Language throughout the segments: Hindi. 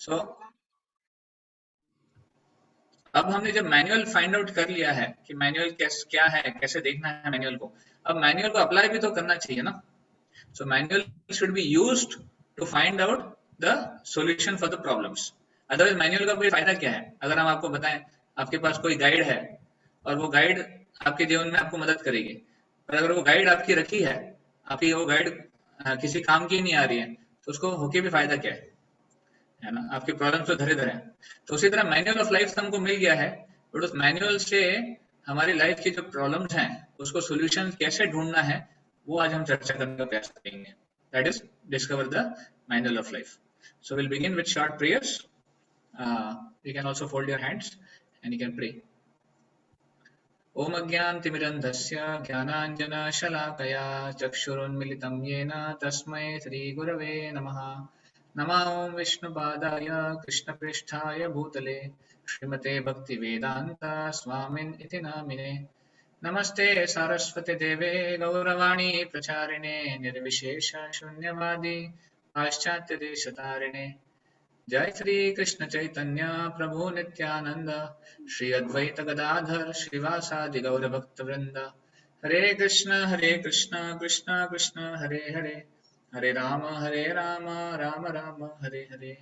सो अब हमने जब मैनुअल फाइंड आउट कर लिया है कि मैनुअल क्या है, कैसे देखना है मैनुअल को, अब मैनुअल को अप्लाई भी तो करना चाहिए ना। So manual should be used to find out the solution for the problems. Otherwise manual का कोई फायदा क्या है? अगर हम आपको बताएं, आपके पास कोई गाइड है और वो गाइड आपके जीवन में आपको मदद करेगी, पर अगर वो गाइड आपकी रखी है, आपकी वो गाइड किसी काम की नहीं आ रही है, तो उसको होके भी फायदा क्या है ना? आपके प्रॉब्लम तो धरे धरे हैं। तो उसी तरह मैनुअल ऑफ लाइफ हमको मिल गया है, बट उस मैनुअल से हमारी लाइफ की जो प्रॉब्लम्स हैं उसको सॉल्यूशन कैसे ढूंढना है, वो आज हम चर्चा करने का प्रयास करेंगे। That is discover the manual of life. So will begin with short prayers. You can also fold your hands and you can pray. ओम अज्ञानतिमिरन्धस्य ज्ञानाञ्जनशलाकया चक्षुरुन्मिलितं येन तस्मै श्रीगुरवे नमः। नमो विष्णुपादाय कृष्णप्रेष्ठाय भूतले श्रीमते भक्तिवेदान्त स्वामिन् इति नामिने। नमस्ते सारस्वती देवे गौरवाणी प्रचारिणे निर्विशेष शून्यवादी पाश्चात्य देशतारिणे। जय श्री कृष्ण चैतन्य प्रभु नित्यानंद श्री अद्वैत गदाधर श्रीवासादि गौर भक्त वृंद। हरे कृष्ण कृष्ण कृष्ण हरे हरे, हरे राम राम राम हरे हरे।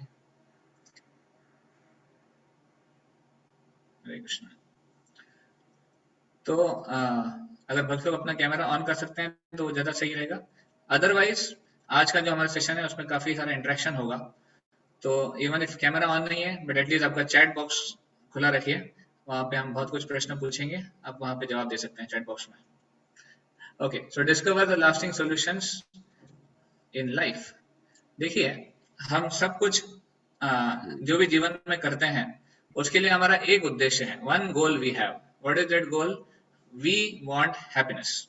हरे कृष्ण। तो अगर भक्त लोग अपना कैमरा ऑन कर सकते हैं तो वो ज्यादा सही रहेगा। अदरवाइज आज का जो हमारा सेशन है उसमें काफी सारा इंटरेक्शन होगा, तो इवन इफ कैमरा ऑन नहीं है बट एटलीस्ट आपका चैट बॉक्स खुला रखिए, वहां पे हम बहुत कुछ प्रश्न पूछेंगे, आप वहां पे जवाब दे सकते हैं चैट बॉक्स में। Okay, so discover the lasting solutions in life. देखिए, हम सब कुछ जो भी जीवन में करते हैं उसके लिए हमारा एक उद्देश्य है, one goal we have. What is that goal? We want happiness.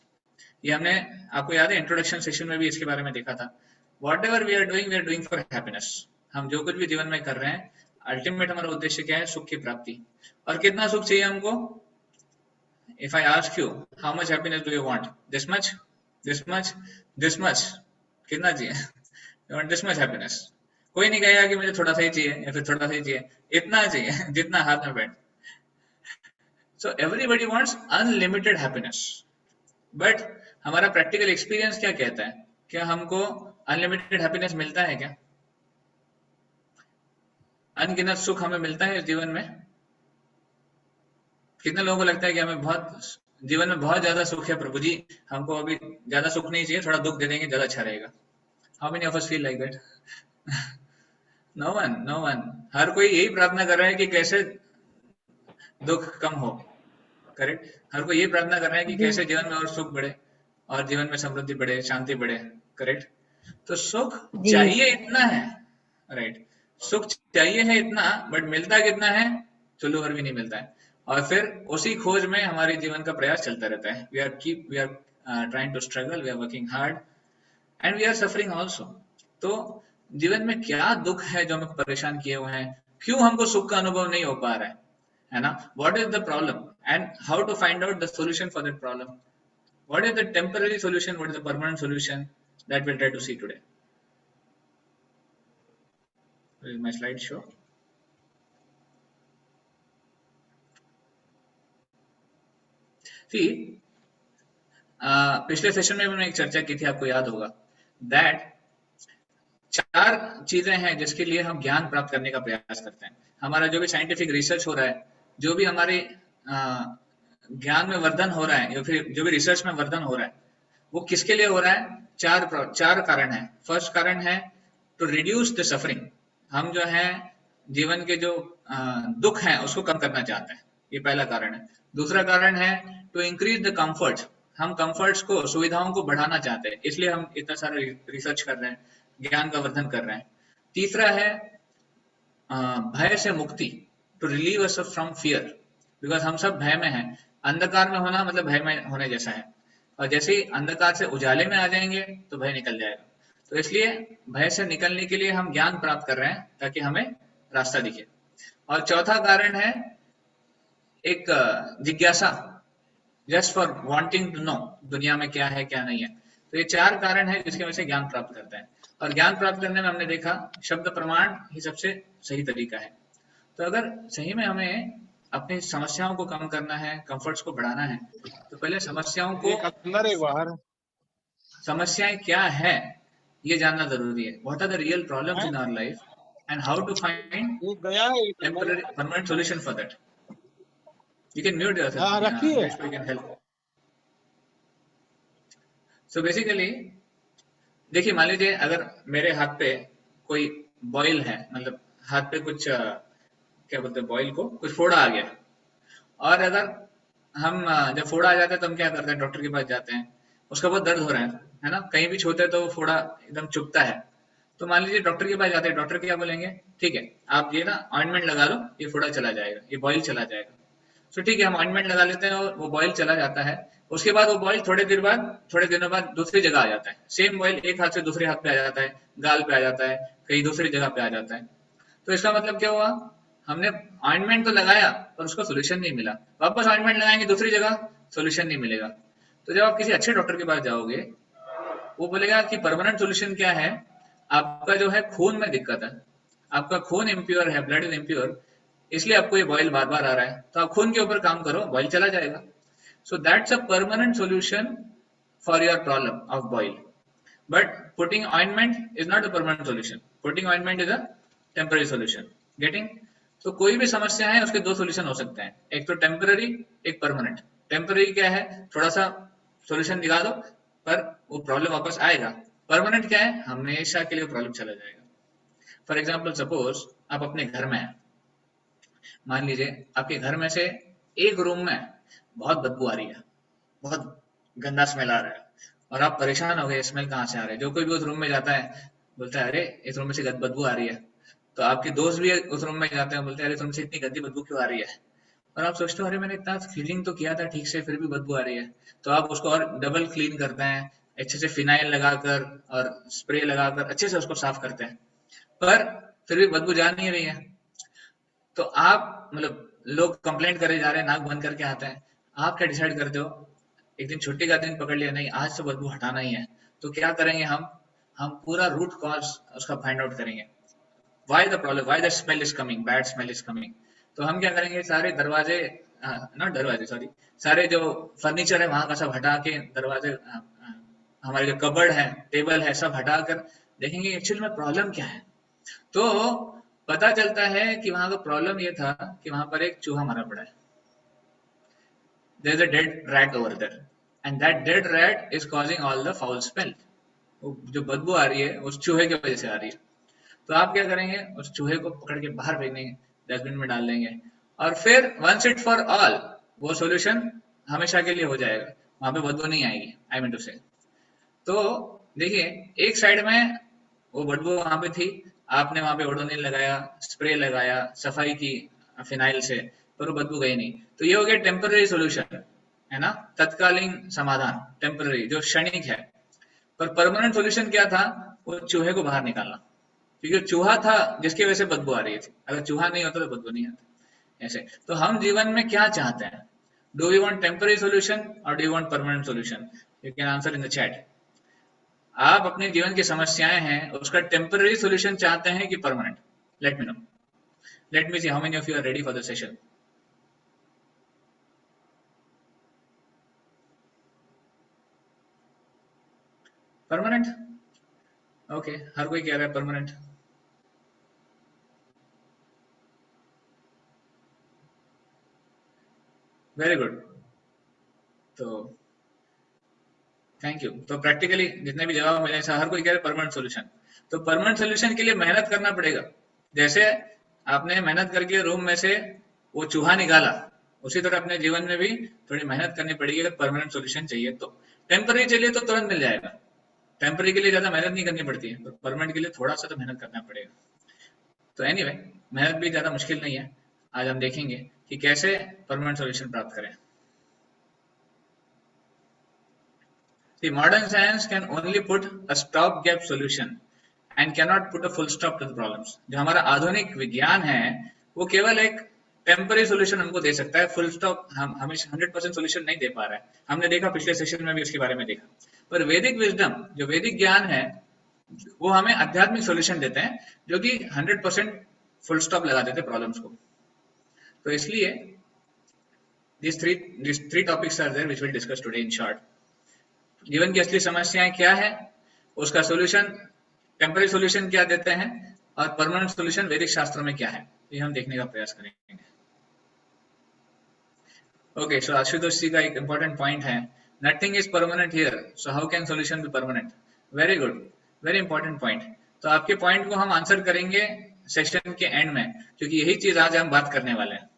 ये हमने, आपको याद है इंट्रोडक्शन सेशन में भी इसके बारे में देखा था। Whatever we are doing for happiness. हम जो कुछ भी जीवन में कर रहे हैं, अल्टीमेट हमारा उद्देश्य क्या है? सुख की प्राप्ति। और कितना सुख चाहिए हमको? If I ask you how much happiness do you want? This much, this much, this much. कितना चाहिए? You want this much happiness. कोई नहीं कहेगा कि मुझे थोड़ा सा ही चाहिए या फिर थोड़ा सा ही चाहिए, इतना चाहिए जितना हाथ में बैठ। So everybody wants unlimited happiness, but हमारा प्रैक्टिकल एक्सपीरियंस क्या कहता है? क्या हमको अनलिमिटेड हैप्पीनेस मिलता है क्या? अनगिनत सुख हमें मिलता है इस जीवन में? कितने लोगों को लगता है कि हमें बहुत जीवन में बहुत ज्यादा सुख है, प्रभु जी हमको अभी ज्यादा सुख नहीं चाहिए, थोड़ा दुख दे देंगे ज्यादा अच्छा रहेगा? How many of us feel like that? No one, no one. हर कोई यही प्रार्थना कर रहा है कि कैसे दुख कम हो। करेक्ट? हर कोई यही प्रार्थना कर रहा है कि कैसे जीवन में और सुख बढ़े और जीवन में समृद्धि बढ़े, शांति बढ़े। करेक्ट? तो सुख चाहिए इतना है, राइट? सुख चाहिए है इतना, बट मिलता कितना है? चुल्लू भर भी नहीं मिलता है। और फिर उसी खोज में हमारे जीवन का प्रयास चलता रहता है। We are trying to struggle, we are working hard and we are suffering also. तो जीवन में क्या दुख है जो हमें परेशान किए हुए हैं? क्यों हमको सुख का अनुभव नहीं हो पा रहा है ना? What is the problem and how to find out the solution for that problem? What is the temporary solution, what is the permanent solution? That will try to see today. Will my slide show? See, पिछले सेशन में मैंने एक चर्चा की थी, आपको याद होगा, दैट 4 चीजें हैं जिसके लिए हम ज्ञान प्राप्त करने का प्रयास करते हैं। हमारा जो भी साइंटिफिक रिसर्च हो रहा है, जो भी हमारे ज्ञान में वर्धन हो रहा है या फिर जो भी रिसर्च में वर्धन हो रहा है, वो किसके लिए हो रहा है? 4 कारण है। फर्स्ट कारण है टू रिड्यूस द सफरिंग। हम जो है जीवन के जो दुख हैं उसको कम करना चाहते हैं, ये पहला कारण है। दूसरा कारण है टू इंक्रीज द कंफर्ट। हम कंफर्ट्स को, सुविधाओं को बढ़ाना चाहते हैं, इसलिए हम इतना सारा रिसर्च कर रहे हैं, ज्ञान का वर्धन कर रहे हैं। तीसरा है भय से मुक्ति, to relieve us from fear, because हम सब भय में हैं। अंधकार में होना मतलब भय में होने जैसा है, और जैसे ही अंधकार से उजाले में आ जाएंगे तो भय निकल जाएगा। तो इसलिए भय से निकलने के लिए हम ज्ञान प्राप्त कर रहे हैं ताकि हमें रास्ता दिखे। और चौथा कारण है एक जिज्ञासा, just for wanting to know दुनिया में क्या है क्या नहीं है। तो ये 4 कारण है जिसकी वजह से ज्ञान प्राप्त करते हैं। और ज्ञान प्राप्त करने में हमने देखा शब्द प्रमाण ही सबसे सही तरीका है। तो अगर सही में हमें अपनी समस्याओं को कम करना है, कंफर्ट्स को बढ़ाना है, तो पहले समस्याओं को, एक अंदर एक बाहर समस्याएं क्या है ये जानना जरूरी है। What are the real problems है। In our life and how to find एक गया है एक अंदर temporary permanent solution for that. You can mute yourself. हाँ रखिए। Hitesh, you can help. So basically, देखिए मान लीजिए अगर मेरे हाथ पे कोई बॉयल है, मतलब हाथ पे कुछ क्या बोलते हैं बॉयल को, कुछ फोड़ा आ गया, और अगर हम जब फोड़ा आ जाता है तो हम क्या करते हैं, डॉक्टर के पास जाते हैं, उसका बहुत दर्द हो रहा है ना, कहीं भी छूते हैं तो वो फोड़ा एकदम चुभता है। तो मान लीजिए डॉक्टर के पास जाते हैं, डॉक्टर क्या बोलेंगे, ठीक है आप ये ना ऑइंटमेंट लगा लो, ये फोड़ा चला जाएगा, ये बॉयल चला जाएगा। तो ठीक है हम ऑइंटमेंट लगा लेते हैं और वो बॉयल चला जाता है। उसके बाद वो बॉयल थोड़े दिनों बाद दूसरी जगह आ जाता है, सेम बॉयल एक हाथ से दूसरे हाथ पे आ जाता है, गाल पे आ जाता है, कहीं दूसरी जगह पे आ जाता है। तो इसका मतलब क्या हुआ, हमने ऑइंटमेंट तो लगाया पर उसका सोल्यूशन नहीं मिला, वापस ऑइंटमेंट लगाएंगे दूसरी जगह, सोल्यूशन नहीं मिलेगा। तो जब आप किसी अच्छे डॉक्टर के पास जाओगे, वो बोलेगा कि परमानेंट सोल्यूशन क्या है, आपका जो है खून में दिक्कत है, आपका खून इम्प्योर है, ब्लड इज इम्प्योर, इसलिए आपको ये बॉयल बार बार आ रहा है, तो आप खून के ऊपर काम करो, बॉयल चला जाएगा। So that's a permanent solution for your problem of boil. But putting ointment is not a permanent solution, putting ointment is a temporary solution. Getting? तो कोई भी समस्या है उसके दो सोल्यूशन हो सकते हैं, एक तो टेम्पररी, एक परमानेंट। टेम्पररी क्या है, थोड़ा सा सोल्यूशन दिखा दो पर वो प्रॉब्लम वापस आएगा। परमानेंट क्या है, हमेशा के लिए प्रॉब्लम चला जाएगा। फॉर एग्जाम्पल सपोज आप अपने घर में हैं, मान लीजिए आपके घर में से एक रूम में बहुत बदबू आ रही है, बहुत गंदा स्मेल आ रहा है, और आप परेशान हो गए स्मेल कहाँ से आ रहा है। जो कोई भी उस रूम में जाता है बोलता है अरे इस रूम में से बदबू आ रही है। तो आपके दोस्त भी उस रूम में जाते हैं, बोलते हैं अरे तुमसे इतनी गंदी बदबू क्यों आ रही है। और आप सोचते हो अरे मैंने इतना क्लीनिंग तो किया था ठीक से, फिर भी बदबू आ रही है। तो आप उसको और डबल क्लीन करते हैं, अच्छे से फिनाइल लगाकर और स्प्रे लगाकर अच्छे से उसको साफ करते हैं, पर फिर भी बदबू जा नहीं रही है। तो आप मतलब लोग कंप्लेंट करे जा रहे हैं, नाक बंद करके आते हैं, आप क्या डिसाइड करते हो, एक दिन छुट्टी का दिन पकड़ लिया, नहीं आज से बदबू हटाना ही है। तो क्या करेंगे हम पूरा रूट कॉज उसका फाइंड आउट करेंगे, why the problem, why the smell is coming, bad smell is coming. तो हम क्या करेंगे, सारे दरवाजे, नॉट दरवाजे सॉरी, सारे जो फर्नीचर है वहां का सब हटा के, दरवाजे हमारे जो कबर्ड है, टेबल है, सब हटा कर देखेंगे एक्चुअली में प्रॉब्लम क्या है। तो पता चलता है कि वहां का प्रॉब्लम ये था कि वहां पर एक चूहा मरा पड़ा है, there is a dead rat over there, and that dead rat is causing all the foul smell. जो बदबू आ रही है उस चूहे की वजह से आ रही है। तो आप क्या करेंगे, उस चूहे को पकड़ के बाहर फेंक देंगे, डस्टबिन में डाल देंगे, और फिर वंस इट फॉर ऑल वो सॉल्यूशन हमेशा के लिए हो जाएगा, वहां पे बदबू नहीं आएगी, आई मीन टू से। तो देखिए एक साइड में वो बदबू वहां पे थी, आपने वहां पे ओडोनिल लगाया, स्प्रे लगाया, सफाई की फिनाइल से, पर वो बदबू गई नहीं। तो ये हो गया टेम्पररी सोल्यूशन, है ना, तत्कालीन समाधान, टेम्पररी जो क्षणिक है। पर परमानेंट सोल्यूशन क्या था, वो चूहे को बाहर निकालना, क्योंकि चूहा था जिसकी वजह से बदबू आ रही थी, अगर चूहा नहीं होता तो बदबू नहीं आती। ऐसे तो हम जीवन में क्या चाहते हैं, do you want temporary solution और do you want permanent solution? You can answer in the chat. आप अपने जीवन की समस्याएं हैं उसका टेम्पररी सॉल्यूशन चाहते हैं कि permanent? Let me know, let me see how many of you are ready for the session. Permanent, okay, हर कोई कह रहा है परमानेंट। Very good. तो थैंक यू। तो प्रैक्टिकली जितने भी जवाब मिले हर कोई कह रहे परमानेंट सॉल्यूशन। तो परमानेंट सॉल्यूशन के लिए मेहनत करना पड़ेगा। जैसे आपने मेहनत करके रूम में से वो चूहा निकाला, उसी तरह अपने जीवन में भी थोड़ी मेहनत करनी पड़ेगी अगर परमानेंट सॉल्यूशन चाहिए तो। टेम्पररी चाहिए तो तुरंत मिल जाएगा, टेम्पररी के लिए ज्यादा मेहनत नहीं करनी पड़ती है, तो परमानेंट के लिए थोड़ा सा तो मेहनत करना पड़ेगा। तो एनीवे मेहनत भी ज्यादा मुश्किल नहीं है, आज हम देखेंगे कि कैसे परमानेंट सॉल्यूशन प्राप्त करें। The modern science can only put a stopgap solution and cannot put a full stop to the problems. जो हमारा आधुनिक विज्ञान है वो केवल एक टेम्पररी सोल्यूशन हमको दे सकता है, फुल स्टॉप हम हमेशा 100% सोल्यूशन नहीं दे पा रहा है। हमने देखा पिछले सेशन में भी उसके बारे में देखा। पर वैदिक विजडम, जो वैदिक ज्ञान है, वो हमें आध्यात्मिक सॉल्यूशन देते हैं जो कि 100% फुल स्टॉप लगा देते हैं प्रॉब्लम्स को। तो इसलिए these three topics are there which we'll discuss today in short. जीवन की असली समस्याएं क्या है, उसका सॉल्यूशन, टेम्पररी सॉल्यूशन क्या देते हैं, और परमानेंट सॉल्यूशन वैदिक शास्त्रों में क्या है, ये हम देखने का प्रयास करेंगे। ओके, सो आशुतोष जी का एक इंपॉर्टेंट पॉइंट है, nothing is permanent here, so how can solution be permanent. Very good, very important point. तो आपके पॉइंट को हम आंसर करेंगे सेशन के एंड में, क्योंकि यही चीज आज हम बात करने वाले हैं,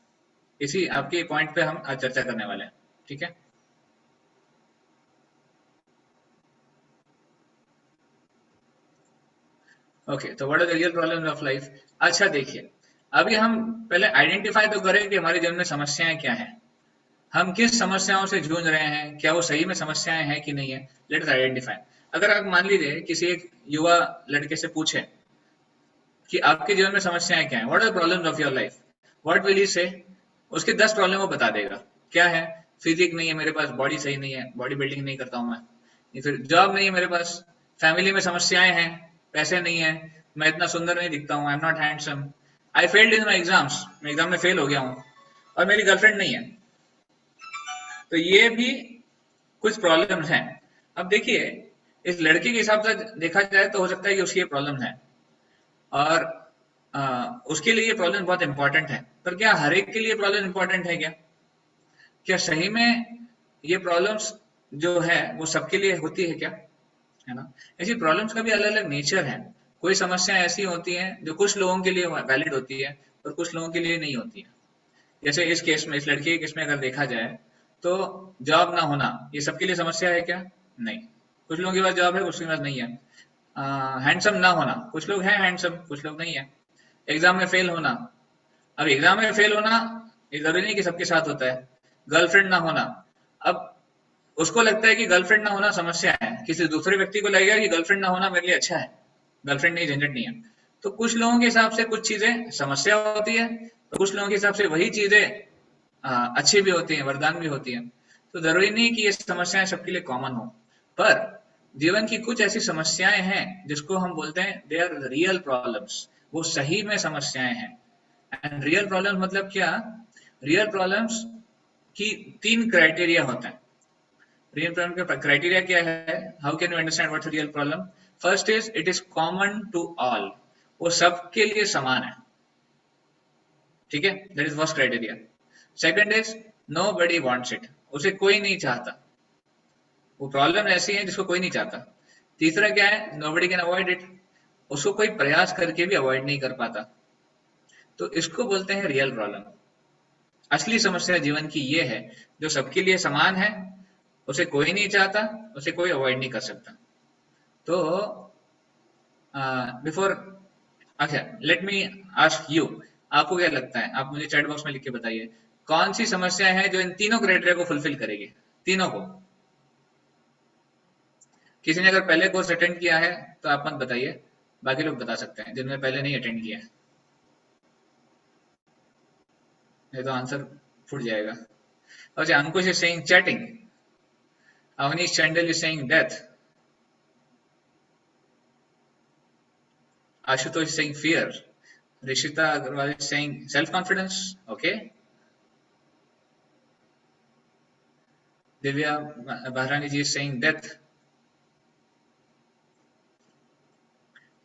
इसी आपके पॉइंट पे हम आज चर्चा करने वाले हैं। ठीक है, ओके। तो what are the real problems of life. अच्छा देखिए, अभी हम पहले आइडेंटिफाई तो करें कि हमारे जीवन में समस्याएं क्या हैं, हम किस समस्याओं से जूझ रहे हैं, क्या वो सही में समस्याएं हैं कि नहीं है। Let's identify. अगर आप मान लीजिए किसी एक युवा लड़के से पूछे कि आपके जीवन में समस्याएं क्या हैं, what are problems of your life, what will he से। उसके 10 प्रॉब्लम वो बता देगा। क्या है, फिजिक नहीं है मेरे पास, बॉडी सही नहीं है, बॉडी बिल्डिंग नहीं करता हूं मैं, या फिर जॉब नहीं है मेरे पास, फैमिली में समस्याएं हैं, पैसे नहीं है, मैं इतना सुंदर नहीं दिखता हूँ, आई am not handsome, I failed in my exams, मैं एग्जाम में फेल हो गया हूँ, और मेरी गर्लफ्रेंड नहीं है। तो ये भी कुछ प्रॉब्लम्स हैं। अब देखिए, इस लड़के के हिसाब से देखा जाए तो हो सकता है कि उसकी ये प्रॉब्लम है, और उसके लिए ये प्रॉब्लम बहुत इंपॉर्टेंट है। पर क्या हर एक के लिए प्रॉब्लम इंपॉर्टेंट है क्या? क्या सही में ये प्रॉब्लम्स जो है वो सबके लिए होती है क्या? है ना, ऐसी प्रॉब्लम्स का भी अलग अलग नेचर है। कोई समस्या ऐसी होती है जो कुछ लोगों के लिए वैलिड होती है और कुछ लोगों के लिए नहीं होती है। जैसे इस केस में, इस लड़के के केस में अगर देखा जाए तो जॉब ना होना ये सबके लिए समस्या है क्या? नहीं। कुछ लोगों के पास जॉब है, कुछ के पास नहीं है। हैंडसम ना होना, कुछ लोग हैं हैंडसम, कुछ लोग नहीं है। एग्जाम में फेल होना, अब एग्जाम में फेल होना ये जरूरी नहीं कि सबके साथ होता है। गर्लफ्रेंड ना होना, अब उसको लगता है कि गर्लफ्रेंड ना होना समस्या है, किसी दूसरे व्यक्ति को लगेगा कि गर्लफ्रेंड ना होना मेरे लिए अच्छा है, गर्लफ्रेंड नहीं, झंझट नहीं है। तो कुछ लोगों के हिसाब से कुछ चीजें समस्या होती है, तो कुछ लोगों के हिसाब से वही चीजें अच्छी भी होती हैं, वरदान भी होती हैं। तो जरूरी नहीं कि ये समस्याएं सबके लिए कॉमन हो, पर जीवन की कुछ ऐसी समस्याएं हैं जिसको हम बोलते हैं दे आर रियल प्रॉब्लम्स, वो सही में समस्याएं हैं। एंड रियल प्रॉब्लम्स मतलब क्या? रियल प्रॉब्लम्स की 3 क्राइटेरिया होते हैं। रियल प्रॉब्लम का क्राइटेरिया क्या है? How can you understand what's real problem? First is it is common to all, वो सबके लिए समान है। ठीक है, that is first criteria. Second is nobody wants it, उसे कोई नहीं चाहता, वो प्रॉब्लम ऐसी है जिसको कोई नहीं चाहता। तीसरा क्या है? Nobody can avoid it, उसको कोई प्रयास करके भी अवॉइड नहीं कर पाता। तो इसको बोलते हैं रियल प्रॉब्लम। असली समस्या जीवन की ये है जो सबके लिए समान है, उसे कोई नहीं चाहता, उसे कोई अवॉइड नहीं कर सकता। तो बिफोर, अच्छा लेट मी आस्क यू, आपको क्या लगता है, आप मुझे चैट बॉक्स में लिख के बताइए, कौन सी समस्या है जो इन तीनों क्राइटेरिया को फुलफिल करेगी, तीनों को। किसी ने अगर पहले कोर्स अटेंड किया है तो आप मत बताइए, बाकी लोग बता सकते हैं जिन्होंने पहले नहीं अटेंड किया है, नहीं तो आंसर फुट जाएगा। अच्छा, Ankush is saying chatting, Avneesh Chandal is saying death, Ashutosh is saying fear. Rishita Agarwal is saying self-confidence. Okay. Divya Bahrani ji is saying death.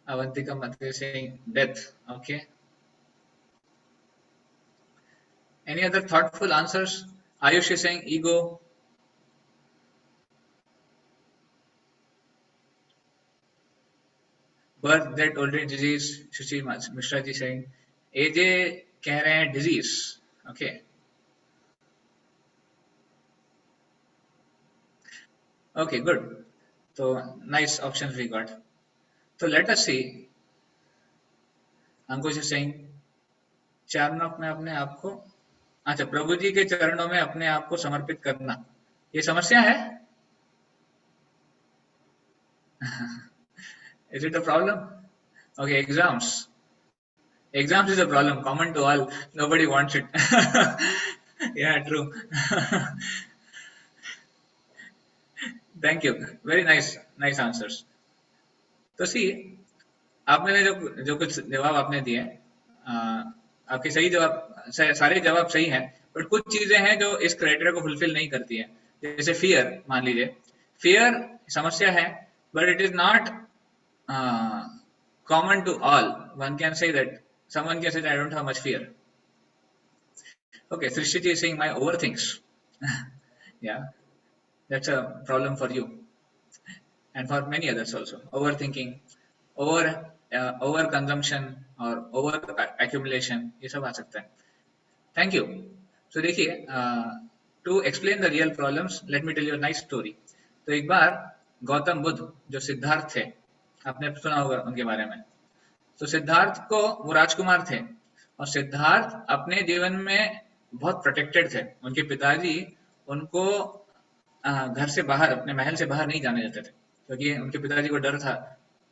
Avantika Matre is saying death. Okay. Any other thoughtful answers? Ayush is saying ego. Birth, death, old age, disease. Sushi Mishra ji saying AJ कह रहे हैं disease. Okay. Okay, good. So nice options we got. So let us see. Ankush is saying चरणों में अपने आप को, अच्छा, प्रभु जी के चरणों में अपने आप को समर्पित करना, ये समस्या है? Is it a problem? Okay, exams. Exams is a problem, common to all. Nobody wants it. Yeah, true. Thank you. Very nice, nice answers. तो सी, आपने जो जो कुछ जवाब आपने दिए, आपके सही जवाब, सारे जवाब सही हैं, बट कुछ चीजें हैं जो इस क्राइटेरिया को फुलफिल नहीं करती है। जैसे फियर, मान लीजिए फियर समस्या है, but it is not common to all. One can say that, someone can say that I don't have much fear. Okay, Srishti is saying my overthinks. Yeah, that's a problem for you and for many others also. Overthinking, over consumption और over accumulation, ये सब आ सकता है। Thank you. सो देखिए, to explain the real problems let me tell you nice story. तो एक बार गौतम बुद्ध जो सिद्धार्थ थे, आपने सुना होगा उनके बारे में। तो सिद्धार्थ को, वो राजकुमार थे, और सिद्धार्थ अपने जीवन में बहुत प्रोटेक्टेड थे। उनके पिताजी उनको घर से बाहर, अपने महल से बाहर नहीं जाने देते थे, क्योंकि उनके पिताजी को डर था।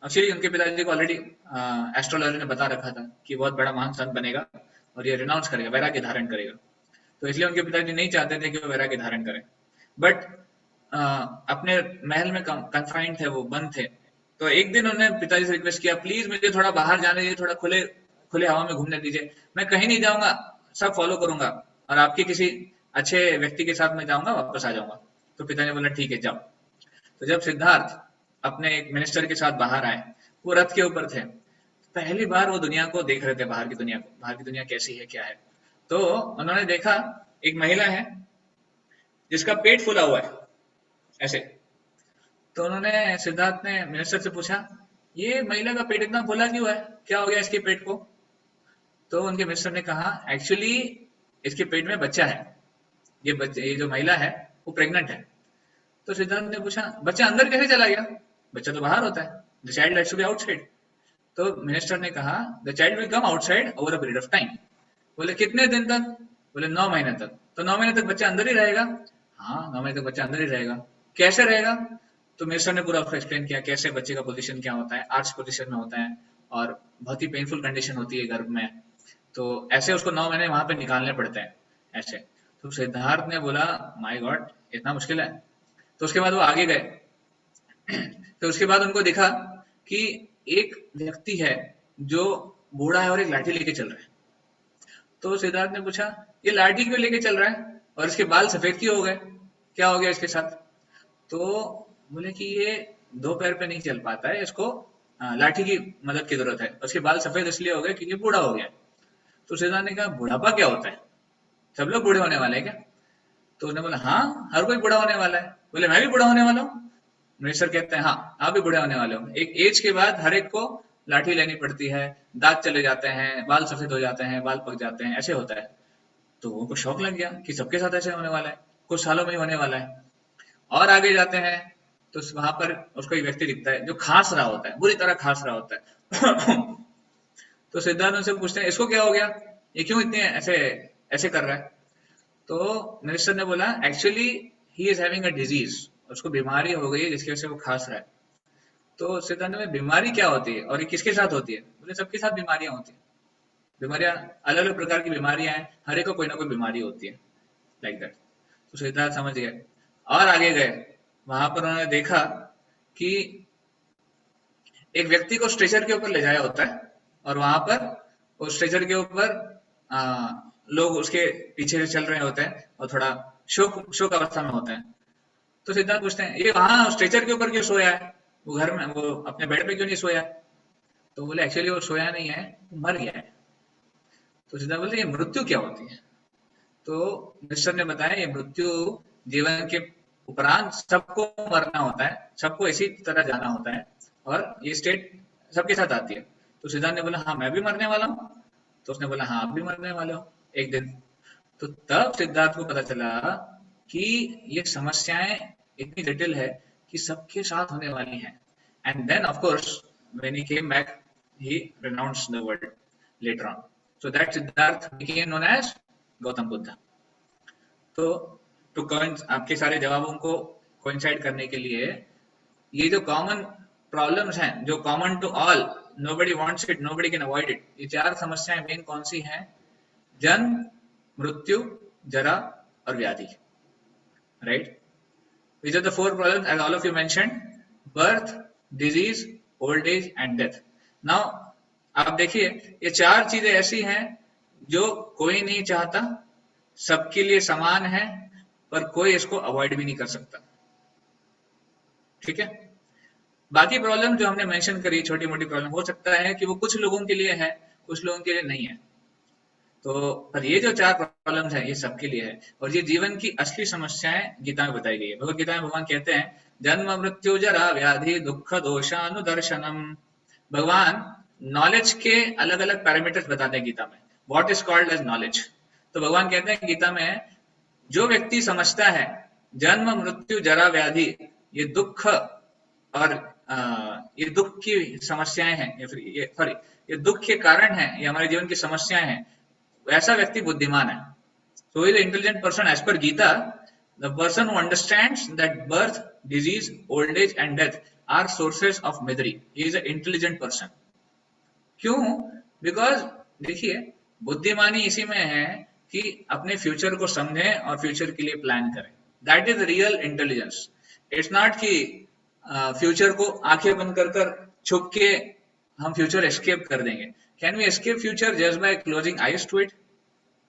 एक्चुअली उनके पिताजी को ऑलरेडी एस्ट्रोलॉजर ने बता रखा था कि बहुत बड़ा महान संत बनेगा और ये रिनाउंस करेगा, वैराग्य धारण करेगा। तो इसलिए उनके पिताजी नहीं चाहते थे कि वो वैराग्य धारण करें, बट अपने महल में कन्फाइंड थे, वो बंद थे। तो एक दिन उन्होंने पिताजी से रिक्वेस्ट किया, प्लीज मुझे थोड़ा बाहर जाने दीजिए, थोड़ा खुले खुले हवा में घूमने दीजिए, मैं कहीं नहीं जाऊंगा, सब फॉलो करूंगा, और आपके किसी अच्छे व्यक्ति के साथ मैं जाऊंगा, वापस आ जाऊंगा। तो पिता ने बोला ठीक है जाओ। तो जब सिद्धार्थ अपने एक मिनिस्टर के साथ बाहर आए, वो रथ के ऊपर थे, पहली बार वो दुनिया को देख रहे थे, बाहर की दुनिया को, बाहर की दुनिया कैसी है, क्या है। तो उन्होंने देखा एक महिला है जिसका पेट फूला हुआ है ऐसे। तो उन्होंने, सिद्धार्थ ने मिनिस्टर से पूछा, ये महिला का पेट इतना फूला क्यों है, क्या हो गया इसके पेट को। तो उनके मिनिस्टर ने कहा, एक्चुअली इसके पेट में बच्चा है, ये जो महिला है वो प्रेग्नेंट है। तो सिद्धार्थ ने पूछा, बच्चा अंदर कैसे चला गया, बच्चा तो बाहर होता है, the child has to be outside. तो मिनिस्टर ने कहा, the child will come outside over a period of time. बोले कितने दिन तक, बोले 9 महीने तक। तो 9 महीने तक बच्चा अंदर ही रहेगा। हाँ, 9 महीने तक बच्चा अंदर ही रहेगा, कैसे रहेगा। तो मिनिस्टर ने पूरा उसको एक्सप्लेन किया कैसे बच्चे का पोजीशन क्या होता है, आर्च पोजीशन में होता है, और बहुत ही पेनफुल कंडीशन होती है गर्भ में। तो ऐसे उसको 9 महीने वहां पे निकालने पड़ते हैं ऐसे। तो सिद्धार्थ ने बोला, माय गॉड, इतना मुश्किल है। तो उसके बाद वो आगे गए। तो उसके बाद उनको दिखा कि एक व्यक्ति है जो बूढ़ा है और एक लाठी लेके चल रहा है। तो सिद्धार्थ ने पूछा, ये लाठी क्यों लेके चल रहा है और इसके बाल सफेद क्यों हो गए, क्या हो गया इसके साथ। तो बोले कि ये 2 पैर पे नहीं चल पाता है, इसको लाठी की मदद की जरूरत है, उसके बाल सफेद इसलिए हो गए क्योंकि बूढ़ा हो गया। तो सिद्धार्थ ने कहा, बुढ़ापा क्या होता है, सब लोग बूढ़े होने वाले हैं क्या। तो उसने बोला, हाँ हर कोई बूढ़ा होने वाला है। बोले मैं भी बूढ़ा होने वाला हूँ। मिनिस्टर कहते हैं, हाँ आप भी बूढ़े होने वाले हो, एक एज के बाद हर एक को लाठी लेनी पड़ती है, दांत चले जाते हैं, बाल सफेद हो जाते हैं, बाल पक जाते हैं, ऐसे होता है। तो उनको शौक लग गया कि सबके साथ ऐसे होने वाला है, कुछ सालों में ही होने वाला है। और आगे जाते हैं तो वहां पर उसको एक व्यक्ति दिखता है जो खांस रहा होता है, बुरी तरह खांस रहा होता है। तो सिद्धार्थ उनसे पूछते हैं, इसको क्या हो गया, ये क्यों इतने ऐसे ऐसे कर रहा है। तो मिनिस्टर ने बोला, actually he is having a disease, उसको बीमारी हो गई है जिसकी वजह से वो खांस रहा है। तो सिद्धांत में, बीमारी क्या होती है और ये किसके साथ होती है। बोले सबके साथ बीमारियां होती है, बीमारियां अलग अलग प्रकार की बीमारियां हैं, हर एक को कोई ना कोई बीमारी होती है, लाइक दैट। तो सिद्धार्थ समझ गए और आगे गए। वहां पर उन्होंने देखा कि एक व्यक्ति को स्ट्रेचर के ऊपर ले जाया होता है, और वहां पर उस स्ट्रेचर के ऊपर लोग उसके पीछे से चल रहे होते हैं और थोड़ा शोक शोक अवस्था में होते हैं। तो सिद्धार्थ पूछते हैं, ये वहां स्ट्रेचर के ऊपर क्यों सोया है, वो घर में, वो अपने बेड पे क्यों नहीं सोया। तो बोले एक्चुअली वो सोया नहीं है, वो मर गया है। तो सिद्धार्थ बोलते, ये मृत्यु क्या होती है। तो मिनिस्टर ने बताया, ये मृत्यु जीवन के उपरांत सबको मरना होता है, सबको इसी तरह जाना होता है, और ये स्टेट सबके साथ आती है। तो सिद्धार्थ ने बोला, हाँ मैं भी मरने वाला हूँ। तो उसने बोला, हाँ आप भी मरने वाले हो एक दिन। तो तब सिद्धार्थ को पता चला कि ये समस्याएं इतनी जटिल है कि सबके साथ होने वाली हैं। And then of course when he came back he renounced the world later on. So that Siddharth became known as Gautam Buddha. तो टू आपके सारे जवाबों को कोइंसाइड करने के लिए, ये जो कॉमन प्रॉब्लम्स हैं, जो common to all, nobody wants it, nobody can avoid it, ये 4 समस्याएं मेन कौन सी हैं, जन्म, मृत्यु, जरा और व्याधि, right. These are the 4 problems as all of you mentioned: birth, disease, old age and death. Now आप देखिए, ये चार चीजें ऐसी हैं जो कोई नहीं चाहता, सबके लिए समान है, पर कोई इसको अवॉइड भी नहीं कर सकता। ठीक है, बाकी प्रॉब्लम जो हमने मेंशन करी, छोटी मोटी प्रॉब्लम, हो सकता है कि वो कुछ लोगों के लिए है, कुछ लोगों के लिए नहीं है। तो पर ये जो चार प्रॉब्लम्स हैं ये सबके लिए है, और ये जीवन की असली समस्याएं गीता में बताई गई है। भगवत गीता में भगवान कहते हैं, जन्म मृत्यु जरा व्याधि दुख दोषानुदर्शनम। भगवान नॉलेज के अलग अलग पैरामीटर्स बताते हैं गीता में, what is called as knowledge. तो भगवान कहते हैं गीता में, जो व्यक्ति समझता है जन्म मृत्यु जरा व्याधि ये दुख और ये दुख की समस्याएं हैं, या फिर ये दुख के कारण है, ये हमारे जीवन की समस्याएं हैं, वैसा व्यक्ति बुद्धिमान है। So he is an intelligent person as per Gita. The person who understands that birth, disease, old age and death are sources of misery. He is an intelligent person. क्यों? Because देखिए, बुद्धिमानी इसी में है कि अपने फ्यूचर को समझें और फ्यूचर के लिए प्लान करें। That is real intelligence. It's not कि फ्यूचर को आंखें बंद कर छुप के हम फ्यूचर एस्केप कर देंगे। Can we escape future just by closing eyes to it?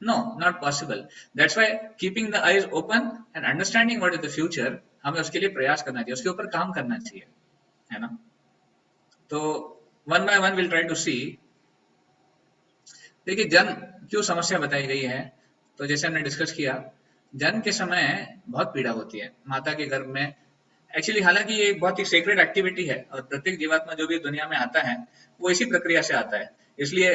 No, not possible. That's why keeping the eyes open and understanding what is the future, हमें उसके लिए प्रयास करना चाहिए, उसके ऊपर काम करना चाहिए, है ना। तो one by one will try to see. देखिए, जन्म क्यों समस्या बताई गई है, तो जैसे हमने डिस्कस किया, जन्म के समय बहुत पीड़ा होती है माता के गर्भ में। एक्चुअली हालांकि ये बहुत ही सेक्रेड एक्टिविटी है, और प्रत्येक जीवात्मा जो भी दुनिया में आता है वो इसी प्रक्रिया से आता है। इसलिए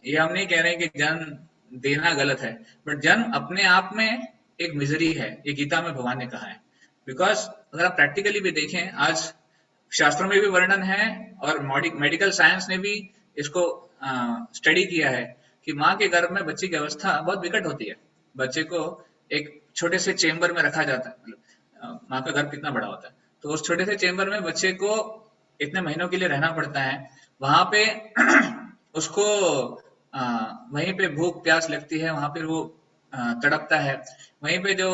ये हम नहीं कह रहे कि जन्म देना गलत है, बट जन्म अपने आप में एक मिजरी है, ये गीता में भगवान ने कहा है। बिकॉज अगर आप प्रैक्टिकली भी देखें, आज शास्त्रों में भी वर्णन है और मेडिकल साइंस ने भी इसको स्टडी किया है कि माँ के गर्भ में बच्चे की अवस्था बहुत विकट होती है। बच्चे को एक छोटे से चेम्बर में रखा जाता है, माँ का गर्भ कितना बड़ा होता है, तो उस छोटे से चेम्बर में बच्चे को इतने महीनों के लिए रहना पड़ता है। वहां पे उसको वहीं पे भूख प्यास लगती है, वहां पे वो तड़पता है, वहीं पे जो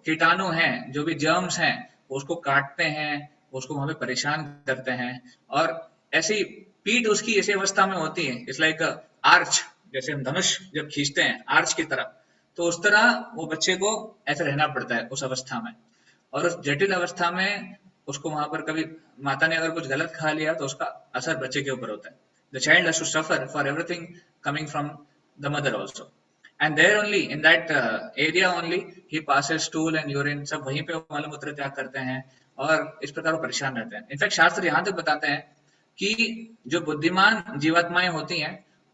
कीटाणु हैं, जो भी जर्म्स हैं, उसको काटते हैं, उसको वहां पे परेशान करते हैं, और ऐसी पीठ उसकी ऐसी अवस्था में होती है, इट्स लाइक आर्च, जैसे हम धनुष जब खींचते हैं आर्च की तरफ, तो उस तरह वो बच्चे को ऐसे रहना पड़ता है उस अवस्था में। और उस जटिल अवस्था में उसको वहां पर कभी माता ने अगर कुछ गलत खा लिया तो उसका असर बच्चे के ऊपर होता है। The child has to suffer for everything coming from the mother also, and there only in that area only he passes stool and urine, सब वहीं पे मल मूत्र त्याग करते हैं और इस प्रकार वो परेशान रहते हैं। इनफैक्ट शास्त्र यहाँ तक बताते हैं कि जो बुद्धिमान जीवात्माएं होती हैं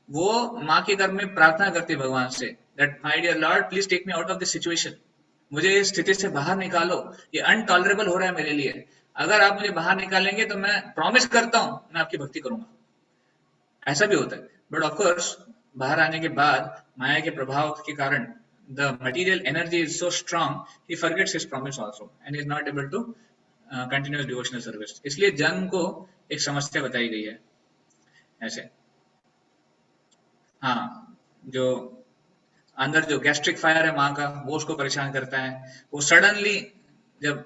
वो माँ के गर्भ में प्रार्थना करती है भगवान से, that my dear Lord please take me out of this situation, मुझे इस स्थिति से बाहर निकालो, ये अनटॉलरेबल हो रहा है मेरे लिए, अगर आप मुझे बाहर निकालेंगे तो मैं प्रॉमिस करता हूँ मैं आपकी भक्ति करूंगा। ऐसा भी होता है, बट ऑफ कोर्स बाहर आने के बाद माया के प्रभाव के कारण the material energy is so strong he forgets his promise also and is not able to continuous devotional service. इसलिए जन्म को एक समस्या बताई गई है ऐसे। हाँ, जो अंदर जो गैस्ट्रिक फायर है माँ का, वो उसको परेशान करता है। वो सडनली जब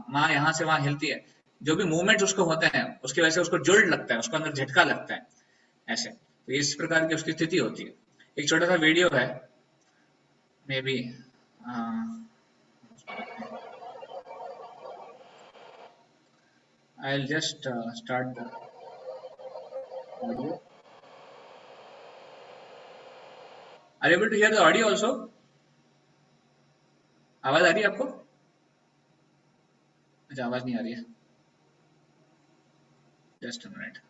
माँ यहाँ से वहां हिलती है, जो भी मूवमेंट उसको होते हैं उसकी वजह से उसको जोल्ट लगता है, उसको अंदर झटका लगता है ऐसे। तो इस प्रकार की उसकी स्थिति होती है। एक छोटा सा वीडियो है, maybe I will just start the audio. Are you able to hear the audio also? आवाज आ रही है आपको? अच्छा, आवाज नहीं आ रही है। Just a minute.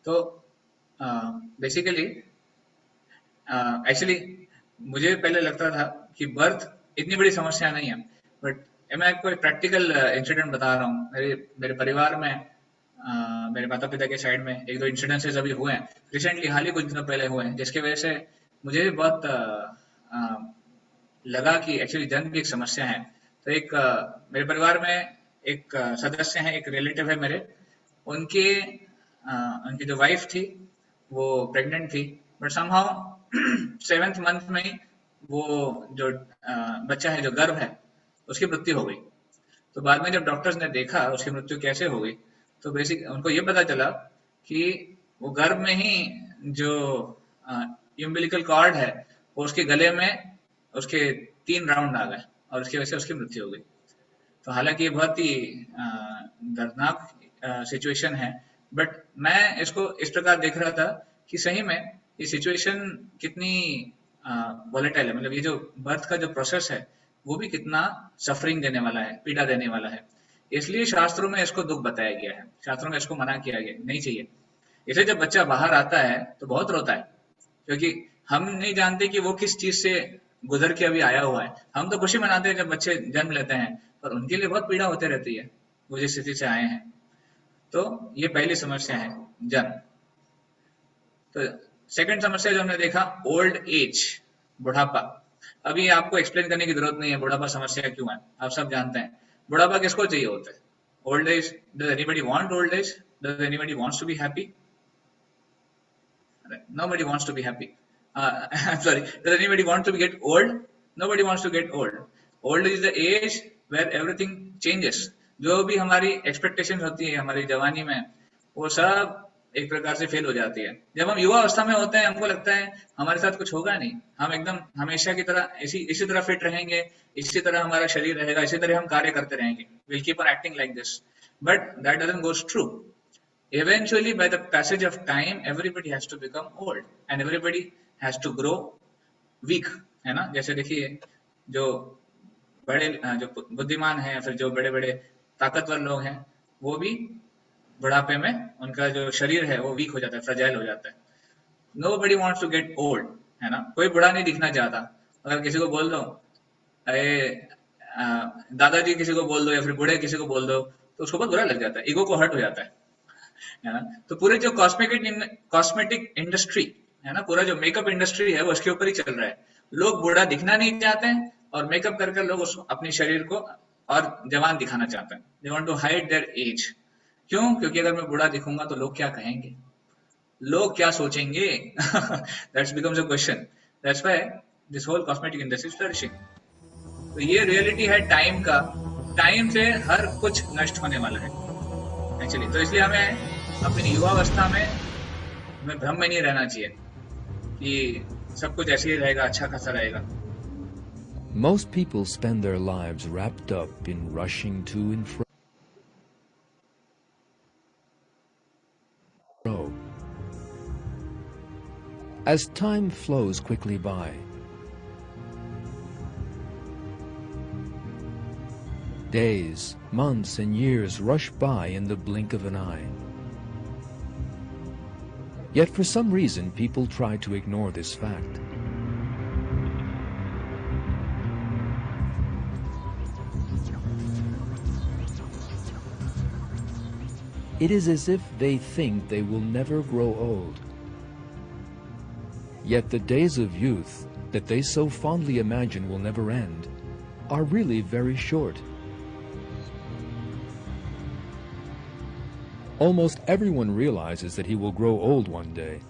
तो बेसिकली एक्चुअली मुझे पहले लगता था कि बर्थ इतनी बड़ी समस्या नहीं है, बट मैं आपको एक प्रैक्टिकल इंसिडेंट बता रहा हूँ। मेरे मेरे परिवार में मेरे माता पिता के साइड में एक दो इंसिडेंसेस अभी हुए हैं रिसेंटली, हाल ही कुछ दिनों पहले हुए हैं, जिसकी वजह से मुझे भी बहुत लगा कि एक्चुअली जन्म भी एक समस्या है। तो एक मेरे परिवार में एक सदस्य है, एक रिलेटिव है मेरे, उनके उनकी जो वाइफ थी वो प्रेग्नेंट थी, बट समहाउ 7th मंथ में ही वो जो बच्चा है, जो गर्भ है, उसकी मृत्यु हो गई। तो बाद में जब डॉक्टर्स ने देखा उसकी मृत्यु कैसे हो गई, तो बेसिक उनको ये पता चला कि वो गर्भ में ही जो यूम्बिलिकल कॉर्ड है वो उसके गले में उसके 3 राउंड आ गए और उसकी वजह से उसकी मृत्यु हो गई। तो हालांकि ये बहुत ही दर्दनाक सिचुएशन है, बट मैं इसको इस प्रकार देख रहा था कि सही में ये सिचुएशन कितनी वॉलेटाइल है, मतलब ये जो बर्थ का जो प्रोसेस है वो भी कितना सफरिंग देने वाला है, पीड़ा देने वाला है। इसलिए शास्त्रों में इसको दुख बताया गया है, शास्त्रों में इसको मना किया गया, नहीं चाहिए। इसलिए जब बच्चा बाहर आता है तो बहुत रोता है, क्योंकि हम नहीं जानते कि वो किस चीज से गुजर के अभी आया हुआ है। हम तो खुशी मनाते हैं जब बच्चे जन्म लेते हैं, पर उनके लिए बहुत पीड़ा होती रहती है, वो जिस स्थिति से आए हैं। तो ये पहली समस्या है, जन्म। तो सेकंड समस्या जो हमने देखा, ओल्ड एज, बुढ़ापा। अभी आपको एक्सप्लेन करने की जरूरत नहीं है बुढ़ापा समस्या क्यों है, आप सब जानते हैं। बुढ़ापा किसको चाहिए होता है? Old age, does anybody want old age? Does anybody wants to be happy? Nobody wants to be happy. I'm sorry. Does anybody want to get old? Nobody wants to get old. Old is the age where everything changes. जो भी हमारी एक्सपेक्टेशन होती है हमारी जवानी में, वो सब एक प्रकार से फेल हो जाती है। जब हम युवा अवस्था में होते हैं हमको लगता है हमारे साथ कुछ होगा नहीं, हम एकदम हमेशा की तरह इसी तरह फिट रहेंगे, इसी तरह हमारा शरीर रहेगा, इसी तरह हम कार्य करते रहेंगे, will keep on acting like this. But that doesn't goes true. Eventually, by the passage of time, everybody has to become old and everybody has to grow weak, है ना? जैसे देखिए, जो बड़े जो बुद्धिमान हैं या फिर जो बड़े बड़े ताकतवर लोग हैं, वो भी बुढ़ापे में उनका जो शरीर है वो वीक हो जाता है, फ्रजाइल हो जाता है। Nobody wants to get old, है ना? कोई बुढ़ा नहीं दिखना चाहता। अगर किसी को बोल दो अरे दादाजी किसी को बोल दो या फिर बूढ़े किसी को बोल दो, तो उसको बहुत बुरा लग जाता है, ईगो को हर्ट हो जाता है ना? तो पूरे जो कॉस्मेटिक इंडस्ट्री है ना, पूरा जो मेकअप इंडस्ट्री है वो उसके ऊपर ही चल रहा है। लोग बूढ़ा दिखना नहीं चाहते हैं और मेकअप कर कर लोग अपने शरीर को और जवान दिखाना चाहते हैं। They want to hide their age. क्यों? क्योंकि अगर मैं बूढ़ा दिखूंगा तो लोग क्या कहेंगे, लोग क्या सोचेंगे? That's becomes a question. That's why this whole cosmetic industry is flourishing. तो ये रियलिटी है टाइम का। टाइम से हर कुछ नष्ट होने वाला है एक्चुअली। तो इसलिए हमें अपनी युवावस्था में हमें भ्रम में नहीं रहना चाहिए कि सब कुछ ऐसे ही रहेगा, अच्छा खासा रहेगा। Most people spend their lives wrapped up in rushing to and fro. As time flows quickly by, days, months, and years rush by in the blink of an eye. Yet for some reason, people try to ignore this fact. It is as if they think they will never grow old. Yet the days of youth that they so fondly imagine will never end are really very short. Almost everyone realizes that he will grow old one day.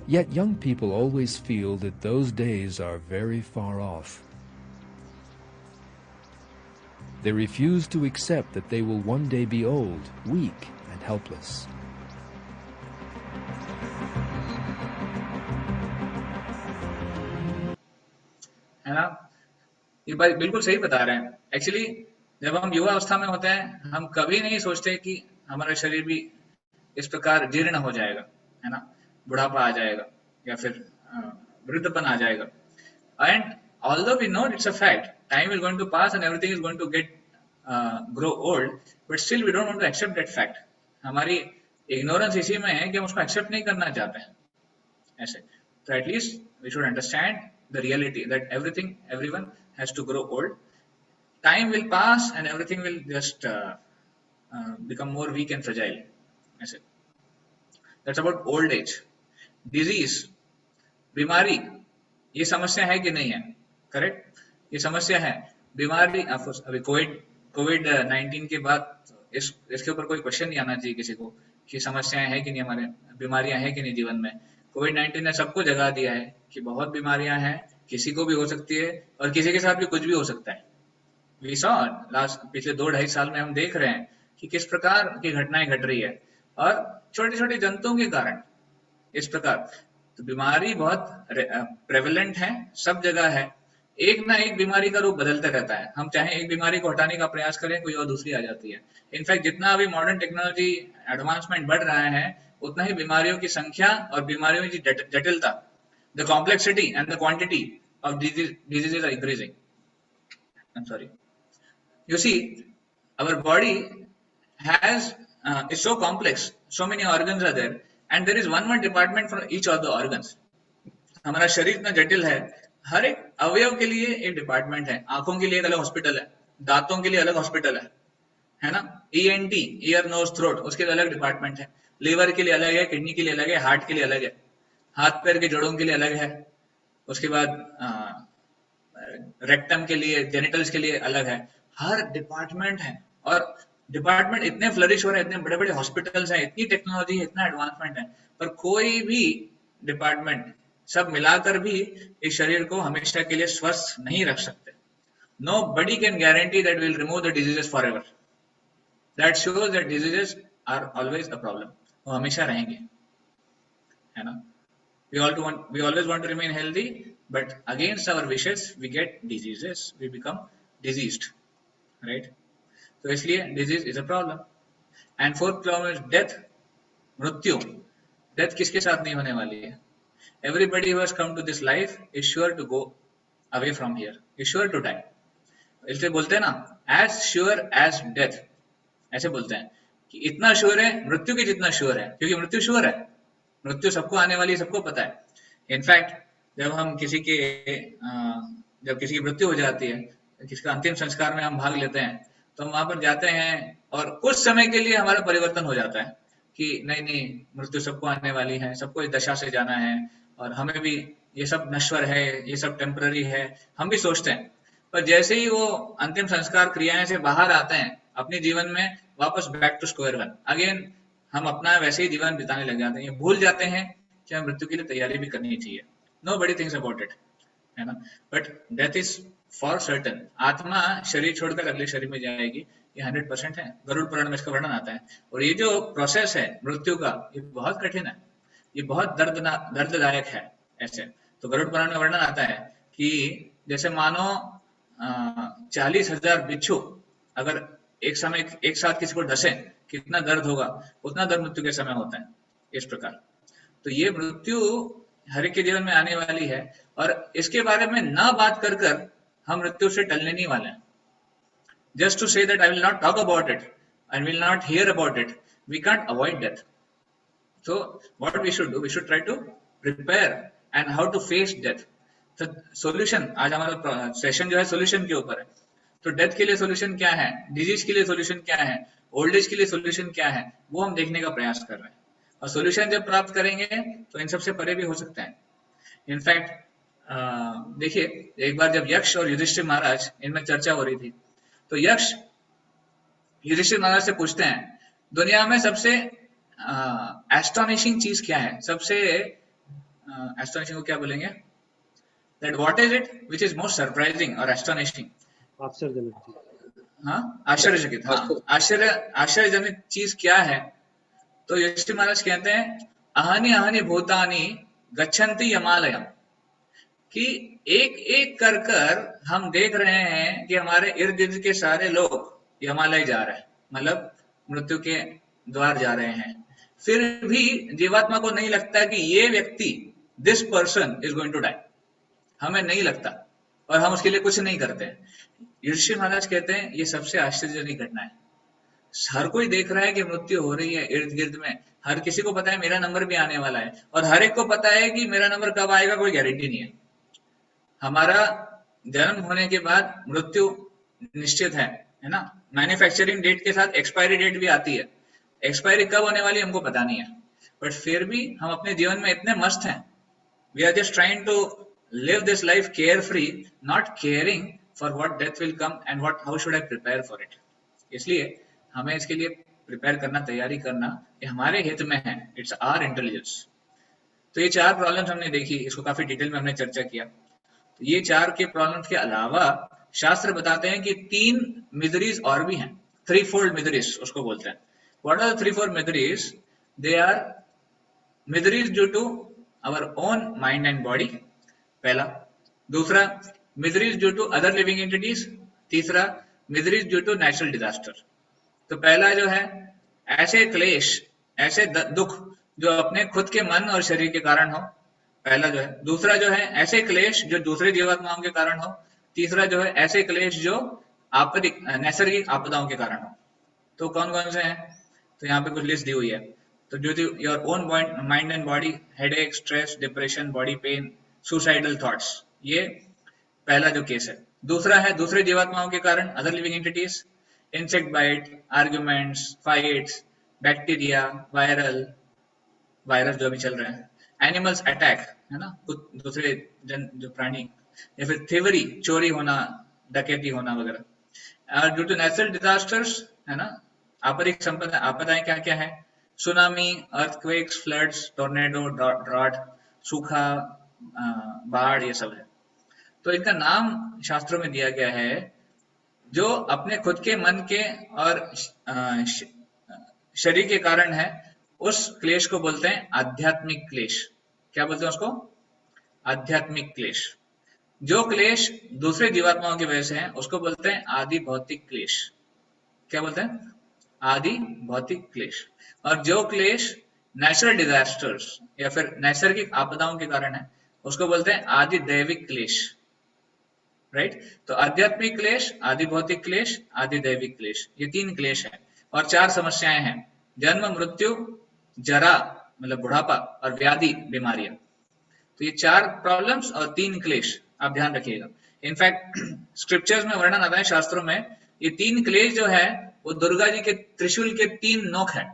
Yet young people always feel that those days are very far off. They refuse to accept that they will one day be old, weak, and helpless. है ना? ये बात बिल्कुल सही बता रहे हैं। एक्चुअली जब हम युवा अवस्था में होते हैं हम कभी नहीं सोचते कि हमारा शरीर भी इस प्रकार जीर्ण हो जाएगा, है ना, बुढ़ापा आ जाएगा या फिर वृद्धपन आ जाएगा। And although we know it's a fact, time is going to pass and everything is going to get grow old, but still we don't want to accept that fact. हमारी इग्नोरेंस इसी में है कि हम उसको एक्सेप्ट नहीं करना चाहते हैं ऐसे। तो at least we should understand the reality that everything everyone has to grow old, time will pass and everything will just become more weak and fragile ऐसे। That's about old age. Disease, बीमारी, ये समस्या है कि नहीं है? करेक्ट, ये समस्या है। बीमारी अभी कोविड 19 के बाद इसके ऊपर कोई क्वेश्चन नहीं आना चाहिए किसी को कि समस्याएं है कि नहीं, हमारे बीमारियां हैं कि नहीं जीवन में। कोविड 19 ने सबको जगा दिया है कि बहुत बीमारियां हैं, किसी को भी हो सकती है और किसी के साथ भी कुछ भी हो सकता है। वी सॉ लास्ट पिछले 2-2.5 साल में हम देख रहे हैं कि किस प्रकार की घटनाएं घट रही है और छोटी छोटी जंतुओं के कारण इस प्रकार। तो बीमारी बहुत प्रेवलेंट है, सब जगह है, एक ना एक बीमारी का रूप बदलते रहता है। हम चाहे एक बीमारी को हटाने का प्रयास करें, कोई और दूसरी आ जाती है। इनफैक्ट जितना अभी मॉडर्न टेक्नोलॉजी एडवांसमेंट बढ़ रहा है, उतना ही बीमारियों की संख्या और बीमारियों की जटिलता, the complexity and the quantity of diseases are increasing. I'm sorry. You see, our body is so complex, so many organs are there, and there is one department for each of the organs. हमारा शरीर इतना जटिल है, हर एक अवयव के लिए एक डिपार्टमेंट है। आंखों के लिए एक अलग हॉस्पिटल है, दांतों के लिए अलग हॉस्पिटल है ना। ENT, ईयर नोज थ्रोट, उसके लिए अलग डिपार्टमेंट है। लिवर के लिए अलग है, किडनी के लिए अलग है, हार्ट के लिए अलग है, हाथ पैर के जोड़ों के लिए अलग है, उसके बाद रेक्टम के लिए, जेनिटल्स के लिए अलग है। हर डिपार्टमेंट है और डिपार्टमेंट इतने फ्लरिश हो रहे हैं, इतने बड़े बड़े हॉस्पिटल्स हैं, इतनी टेक्नोलॉजी है, इतना एडवांसमेंट है, पर कोई भी डिपार्टमेंट सब मिलाकर भी इस शरीर को हमेशा के लिए स्वस्थ नहीं रख सकते। Nobody can guarantee that we'll remove the diseases forever. That shows that diseases are always a problem. वो हमेशा रहेंगे, है ना। We always want to remain healthy, but against our wishes we get diseases, we become diseased, right? तो इसलिए disease is a problem. And fourth problem is death, मृत्यु। Death किसके साथ नहीं होने वाली है? Everybody who has come to this life is sure to go away from here, is sure to die. इसलिए बोलते हैं ना, as sure as death, ऐसे बोलते हैं कि इतना श्योर है मृत्यु के जितना श्योर है, क्योंकि मृत्यु श्योर है, मृत्यु सबको आने वाली है, सबको पता है। इनफैक्ट जब किसी की मृत्यु हो जाती है, किसी का अंतिम संस्कार में हम भाग लेते हैं, तो हम वहां पर जाते हैं और कुछ समय के लिए हमारा परिवर्तन हो जाता है कि नहीं, मृत्यु सबको आने वाली है, सबको इस दशा से जाना है और हमें भी ये सब नश्वर है, ये सब टेम्पररी है, हम भी सोचते हैं। पर जैसे ही वो अंतिम संस्कार क्रियाएं से बाहर आते हैं अपने जीवन में, वापस back to square one again, हम अपना वैसे ही जीवन बिताने लग जाते हैं, भूल जाते हैं कि हमें मृत्यु के लिए तैयारी भी करनी चाहिए। Nobody thinks about it, है ना। But death is for certain. आत्मा शरीर छोड़कर अगले शरीर में जाएगी, ये 100% है। गरुड़ पुराण में इसका वर्णन आता है। और ये जो प्रोसेस है मृत्यु का, ये बहुत कठिन है, ये बहुत दर्ददायक है ऐसे। तो गरुड़ पुराण में वर्णन आता है कि जैसे मानो 40,000 बिच्छू अगर एक साथ किसी को डसे, कितना दर्द होगा, उतना दर्द मृत्यु के समय होता है, इस प्रकार। तो ये मृत्यु हर एक के जीवन में आने वाली है और इसके बारे में ना बात कर हम मृत्यु से टलने नहीं वाले हैं। Just to say that I will not talk about it and will not hear about it, we can't avoid death. So what we should do, we should try to prepare and how to face death. तो solution, आज हमारा सेशन जो है solution के ऊपर है। तो डेथ के लिए solution क्या है, डिजीज के लिए solution क्या है, ओल्ड एज के लिए solution क्या है, वो हम देखने का प्रयास कर रहे हैं। और solution जब प्राप्त करेंगे तो इन सबसे परे भी हो सकता है। इनफैक्ट देखिए, एक बार जब यक्ष और युधिष्ठिर महाराज इनमें चर्चा हो रही थी, तो यक्ष युधिष्ठिर महाराज से पूछते हैं, दुनिया में सबसे एस्टोनिशिंग चीज क्या है, सबसे एस्टोनिशिंग को क्या बोलेंगे, that what is it which is most surprising और एस्टोनिशिंग, आश्चर्यजनक। हाँ, आश्चर्यचकित, हाँ, आश्चर्यजनक चीज क्या है। तो युधिष्ठिर महाराज कहते हैं, अहानि अहानि भूतानि गच्छन्ति यमालयम, कि एक एक कर हम देख रहे हैं कि हमारे इर्द गिर्द के सारे लोग यमालय जा रहे हैं, मतलब मृत्यु के द्वार जा रहे हैं। फिर भी जीवात्मा को नहीं लगता कि ये व्यक्ति, this person is going to die, हमें नहीं लगता और हम उसके लिए कुछ नहीं करते। युधिष्ठिर महाराज कहते हैं, ये सबसे आश्चर्यजनक घटना है। हर कोई देख रहा है कि मृत्यु हो रही है इर्द गिर्द में, हर किसी को पता है मेरा नंबर भी आने वाला है, और हर एक को पता है कि मेरा नंबर कब आएगा कोई गारंटी नहीं है। हमारा जन्म होने के बाद मृत्यु निश्चित है ना। मैन्युफैक्चरिंग डेट के साथ एक्सपायरी डेट भी आती है, एक्सपायरी कब होने वाली हमको पता नहीं है, बट फिर भी हम अपने जीवन में इतने मस्त हैं, we are just trying to live this life carefree, not caring for what death will come and what how should I prepare for it. इसलिए हमें इसके लिए प्रिपेयर करना, तैयारी करना, ये हमारे हित में है, इट्स आवर इंटेलिजेंस। तो ये 4 प्रॉब्लम्स हमने देखी, इसको काफी डिटेल में हमने चर्चा किया। तो ये 4 के प्रॉब्लम्स के अलावा शास्त्र बताते हैं कि 3 मिजरीज और भी हैं, 3-fold मिजरीज उसको बोलते हैं। What are 3-4 miseries? They are miseries due to our own mind and body, पहला। दूसरा, miseries due to other living entities. तीसरा, miseries due to natural disaster. तो पहला जो है, ऐसे क्लेश, ऐसे दुख जो अपने खुद के मन और शरीर के कारण हो, पहला जो है। दूसरा जो है, ऐसे क्लेश जो दूसरे जीवात्माओं के कारण हो। तीसरा जो है, ऐसे क्लेश जो आपदिक नैसर्गिक आपदाओं के कारण हो। तो कौन कौन से हैं? तो यहाँ पे कुछ लिस्ट दी हुई है। तो due to your own mind and body, headache, stress, depression, body pain, suicidal thoughts, ये पहला जो केस है। दूसरा है दूसरे जीवात्माओं के कारण, other living entities, insect bite, arguments, fights, bacteria, virus जो अभी चल रहे हैं, एनिमल्स अटैक, है ना, कुछ दूसरे जो प्राणी, या फिर थीवरी, चोरी होना, डकैती होना वगैरह। ड्यू टू नेचुरल डिजास्टर्स, है ना, आपरिक संपदा, आपदाएं क्या क्या है? Tsunami, earthquakes, floods, tornado, drought, सूखा, बाढ़, ये सब है। तो इनका नाम शास्त्रों में दिया गया है, जो अपने खुद के मन के और शरीर के कारण है, उस क्लेश को बोलते हैं आध्यात्मिक क्लेश। क्या बोलते हैं उसको? आध्यात्मिक क्लेश। जो क्लेश दूसरे जीवात्माओं की वजह से है, उसको बोलते हैं आदि भौतिक क्लेश। क्या बोलते हैं? आदि भौतिक क्लेश। और जो क्लेश नेचुरल डिजास्टर्स या फिर नैसर्गिक आपदाओं के कारण है, उसको बोलते हैं आदि दैविक क्लेश। राइट? तो आध्यात्मिक क्लेश, आदि भौतिक क्लेश, आदि दैविक क्लेश, ये 3 क्लेश हैं। और 4 समस्याएं हैं: जन्म, मृत्यु, जरा मतलब बुढ़ापा, और व्याधि, बीमारियां। तो ये 4 प्रॉब्लम्स और 3 क्लेश, आप ध्यान रखिएगा। इनफैक्ट स्क्रिप्चर्स में वर्णन आता है, शास्त्रों में, ये 3 क्लेश जो है वो दुर्गा जी के त्रिशूल के 3 नोक है।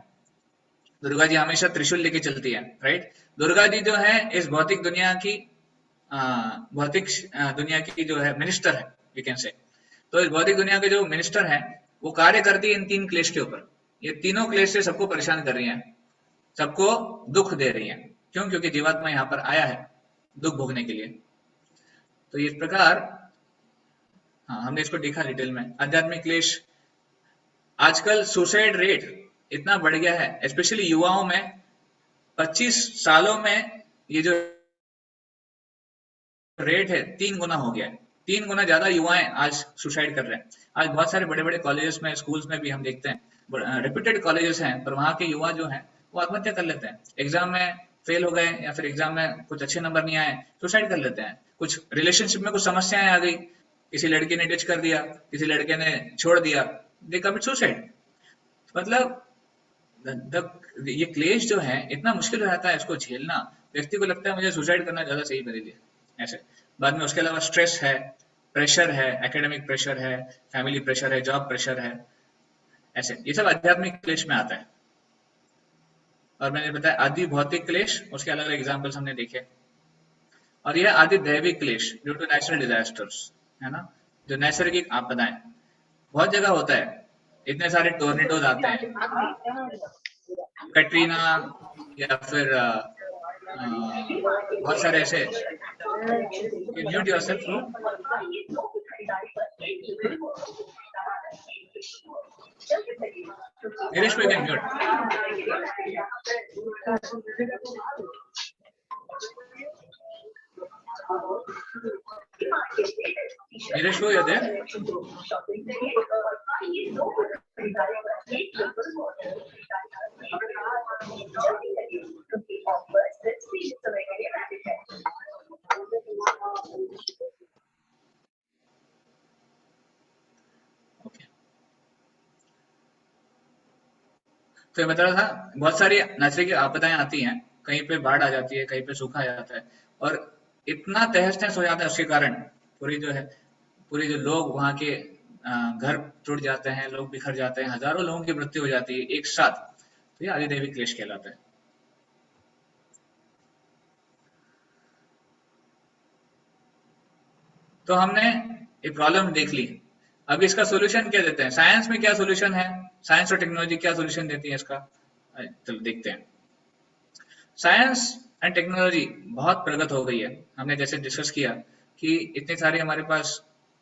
दुर्गा जी हमेशा त्रिशूल लेके चलती है, राइट? दुर्गा जी जो है इस भौतिक दुनिया की दुनिया की जो है मिनिस्टर है, यू कैन से। तो इस भौतिक दुनिया के जो मिनिस्टर है, वो कार्य करती है इन 3 क्लेश के ऊपर। ये तीनों क्लेश से सबको परेशान कर रही हैं, सबको दुख दे रही हैं। क्यों? क्योंकि जीवात्मा यहाँ पर आया है दुख भोगने के लिए। तो इस प्रकार हमने इसको देखा डिटेल में। आध्यात्मिक क्लेश, आजकल सुसाइड रेट इतना बढ़ गया है, स्पेशली युवाओं में। 25 सालों में ये जो रेट है 3 गुना हो गया है। 3 गुना ज्यादा युवाएं आज सुसाइड कर रहे हैं। आज बहुत सारे बड़े बड़े कॉलेजेस में, स्कूल्स में भी हम देखते हैं, रेप्यूटेड कॉलेजेस हैं, पर वहाँ के युवा जो हैं वो आत्महत्या कर लेते हैं। एग्जाम में फेल हो गए या फिर एग्जाम में कुछ अच्छे नंबर नहीं आए, सुसाइड कर लेते हैं। कुछ रिलेशनशिप में कुछ समस्याएं आ गई, किसी लड़की ने डिच कर दिया, किसी लड़के ने छोड़ दिया, दे कमिट सुसाइड। मतलब ये क्लेश जो है इतना मुश्किल हो जाता है इसको झेलना, व्यक्ति को लगता है मुझे सुसाइड करना ज्यादा सही मेरे लिए, ऐसे। बाद में उसके अलावा स्ट्रेस है, प्रेशर है, एकेडमिक प्रेशर है, फैमिली प्रेशर है, जॉब प्रेशर है, ऐसे ये सब आध्यात्मिक क्लेश में आता है। और मैंने बताया आदि भौतिक क्लेश, उसके अलग अलग एग्जाम्पल्स हमने देखे। और यह आदि दैविक क्लेश ड्यू टू नेचुरल डिजास्टर्स, है ना, जो नैसर्गिक आपदाएं बहुत जगह होता है। इतने सारे टोर्नेडोज आते हैं, कटरीना, या फिर बहुत सारे ऐसे। Mute yourself bro. नीरज को कैन म्यूट। नीरज को याद है? तो ये बता रहा था बहुत सारी नेचुरल की आपदाएं आती हैं, कहीं पे बाढ़ आ जाती है, कहीं पे सूखा आ जाता है, और इतना तहस नहस हो जाता है उसके कारण पूरी जो है, पूरी जो लोग वहाँ के घर टूट जाते हैं, लोग बिखर जाते हैं, हजारों लोगों की मृत्यु हो जाती है एक साथ। तो ये आदिदेवी क्लेश कहलाता है। तो हमने ये प्रॉब्लम देख ली। अब इसका सॉल्यूशन क्या देते हैं, साइंस में क्या सॉल्यूशन है, साइंस और टेक्नोलॉजी क्या सॉल्यूशन देती है इसका, चलो देखते हैं। साइंस एंड टेक्नोलॉजी बहुत प्रगत हो गई है। हमने जैसे डिस्कस किया कि इतने सारे हमारे पास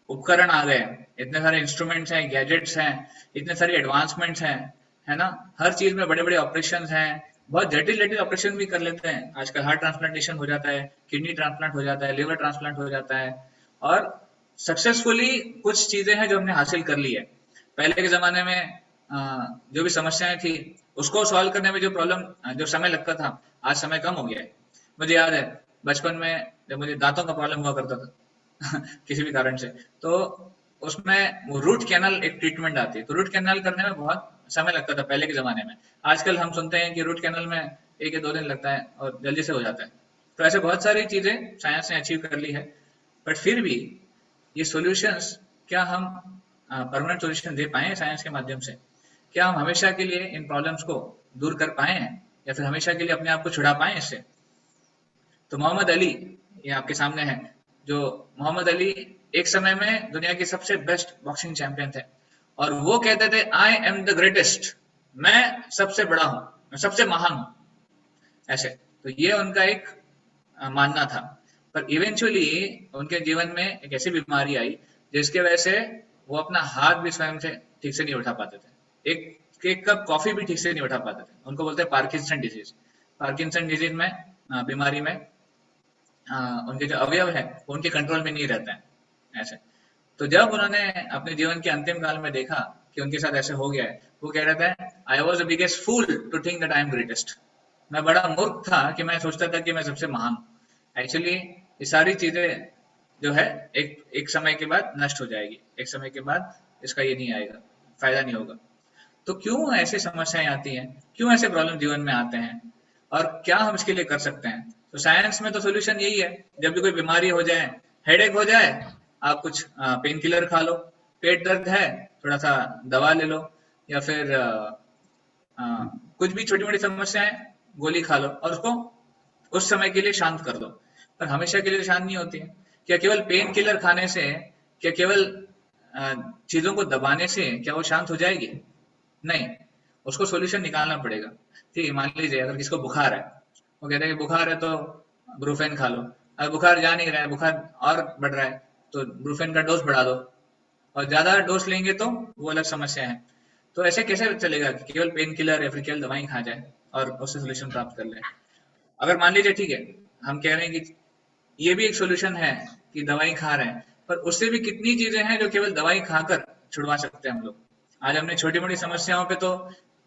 उपकरण आ गए हैं, इतने सारे इंस्ट्रूमेंट्स हैं, गैजेट्स हैं, इतने सारी एडवांसमेंट्स हैं, है ना। हर चीज में बड़े बड़े ऑपरेशन हैं, बहुत जटिल जटिल ऑपरेशन भी कर लेते हैं आजकल। हार्ट ट्रांसप्लांटेशन हो जाता है, किडनी ट्रांसप्लांट हो जाता है, लिवर ट्रांसप्लांट हो जाता है, और सक्सेसफुली कुछ चीजें हैं जो हमने हासिल कर ली है। पहले के जमाने में जो भी समस्याएं थी उसको सॉल्व करने में जो प्रॉब्लम, जो समय लगता था, आज समय कम हो गया है। मुझे याद है बचपन में जब मुझे दांतों का प्रॉब्लम हुआ करता था किसी भी कारण से, तो उसमें वो रूट कैनल एक ट्रीटमेंट आती है, तो रूट कैनल करने में बहुत समय लगता था पहले के जमाने में। आजकल हम सुनते हैं कि रूट कैनल में 1 या 2 दिन लगता है और जल्दी से हो जाता है। तो ऐसे बहुत सारी चीजें साइंस ने अचीव कर ली है, बट फिर भी ये सॉल्यूशंस, क्या हम परमानेंट सॉल्यूशन दे पाए हैं साइंस के माध्यम से? क्या हम हमेशा के लिए इन प्रॉब्लम्स को दूर कर पाए हैं, या फिर हमेशा के लिए अपने आप को छुड़ा पाए इससे? तो मोहम्मद अली, ये आपके सामने है, जो मोहम्मद अली एक समय में दुनिया के सबसे बेस्ट बॉक्सिंग चैंपियन थे, और वो कहते थे आई एम द ग्रेटेस्ट, मैं सबसे बड़ा हूं, मैं सबसे महान हूं, ऐसे। तो ये उनका एक मानना था। पर इवेंचुअली उनके जीवन में एक ऐसी बीमारी आई जिसके वजह से वो अपना हाथ भी स्वयं से ठीक से नहीं उठा पाते थे, एक कप कॉफी भी ठीक से नहीं उठा पाते थे। उनको बोलते हैं पार्किंसन डिजीज। पार्किंसन डिजीज में, बीमारी में, उनके जो अवयव है वो उनके कंट्रोल में नहीं रहते हैं, ऐसे। तो जब उन्होंने अपने जीवन के अंतिम काल में देखा कि उनके साथ ऐसे हो गया है, वो कह रहा था I was the biggest fool to think that I am greatest. मैं बड़ा मूर्ख था कि मैं सोचता था कि मैं सबसे महान। एक्चुअली ये सारी चीजें जो है एक एक समय के बाद नष्ट हो जाएगी, एक समय के बाद इसका ये नहीं आएगा, फायदा नहीं होगा। तो क्यों ऐसी समस्याएं आती हैं, क्यों ऐसे प्रॉब्लम जीवन में आते हैं, और क्या हम इसके लिए कर सकते हैं? तो साइंस में तो सोल्यूशन यही है, जब भी कोई बीमारी हो जाए, हेडेक हो जाए, आप कुछ पेन किलर खा लो, पेट दर्द है थोड़ा सा दवा ले लो, या फिर कुछ भी छोटी मोटी समस्याएं, गोली खा लो और उसको उस समय के लिए शांत कर दो। पर हमेशा के लिए शांत नहीं होती है। क्या केवल पेन किलर खाने से, क्या केवल चीजों को दबाने से क्या वो शांत हो जाएगी? नहीं, उसको सॉल्यूशन निकालना पड़ेगा। ठीक है, मान लीजिए अगर किसको बुखार है, वो कहते हैं कि बुखार है तो ब्रूफेन खा लो। अब बुखार जा नहीं रहा है, बुखार और बढ़ रहा है, तो ब्रूफेन का डोज बढ़ा दो, और ज्यादा डोज लेंगे तो वो अलग समस्या है। तो ऐसे कैसे चलेगा कि केवल पेन किलर या फिर केवल दवाई खा जाए और उससे सोल्यूशन प्राप्त कर ले? अगर मान लीजिए, ठीक है, हम कह रहे हैं कि ये भी एक सोल्यूशन है कि दवाई खा रहे हैं, पर उससे भी कितनी चीजें हैं जो केवल दवाई खाकर छुड़वा सकते हैं हम लोग। आज हमने छोटी मोटी समस्याओं पे तो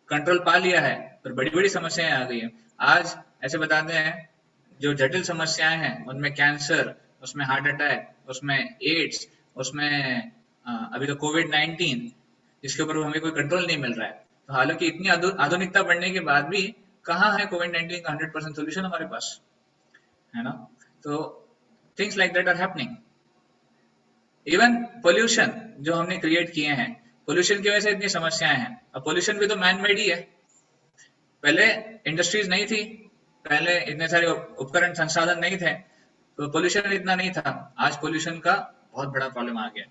कंट्रोल पा लिया है, पर बड़ी बड़ी समस्याएं आ गई हैं। आज ऐसे बताते हैं जो जटिल समस्याएं हैं उनमें कैंसर, उसमें हार्ट अटैक, उसमें एड्स, उसमें अभी तो कोविड-19, जिसके ऊपर हमें कोई कंट्रोल नहीं मिल रहा है। तो हालांकि इतनी आधुनिकता बढ़ने के बाद भी कहाँ है कोविड-19 का 100% सोल्यूशन हमारे पास, है ना। तो things like that are happening. Even pollution जो हमने क्रिएट किए हैं, पोल्यूशन की वजह से इतनी समस्याएं हैं। अब पोल्यूशन भी तो मैन मेड ही है। पहले इंडस्ट्रीज नहीं थी, पहले इतने सारे उपकरण संसाधन नहीं थे, तो पोल्यूशन इतना नहीं था। आज पोल्यूशन का बहुत बड़ा प्रॉब्लम आ गया।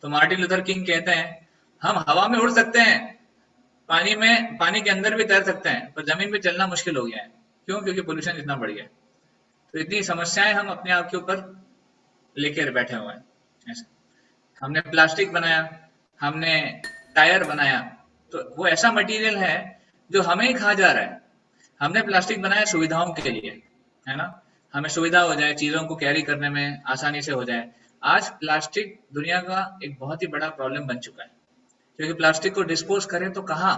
तो मार्टिन लूथर किंग कहते हैं हम हवा में उड़ सकते हैं, पानी के अंदर भी तैर सकते हैं, पर जमीन पे चलना मुश्किल हो गया है। क्यों? क्योंकि पोल्यूशन इतना बढ़ गया है। तो इतनी समस्याएं हम अपने आप के ऊपर लेकर बैठे हुए हैं। ऐसे हमने प्लास्टिक बनाया, हमने टायर बनाया, तो वो ऐसा मटेरियल है जो हमें ही खा जा रहा है। हमने प्लास्टिक बनाया सुविधाओं के लिए, है ना, हमें सुविधा हो जाए, चीजों को कैरी करने में आसानी से हो जाए। आज प्लास्टिक दुनिया का एक बहुत ही बड़ा प्रॉब्लम बन चुका है, क्योंकि प्लास्टिक को डिस्पोज करें तो कहाँ?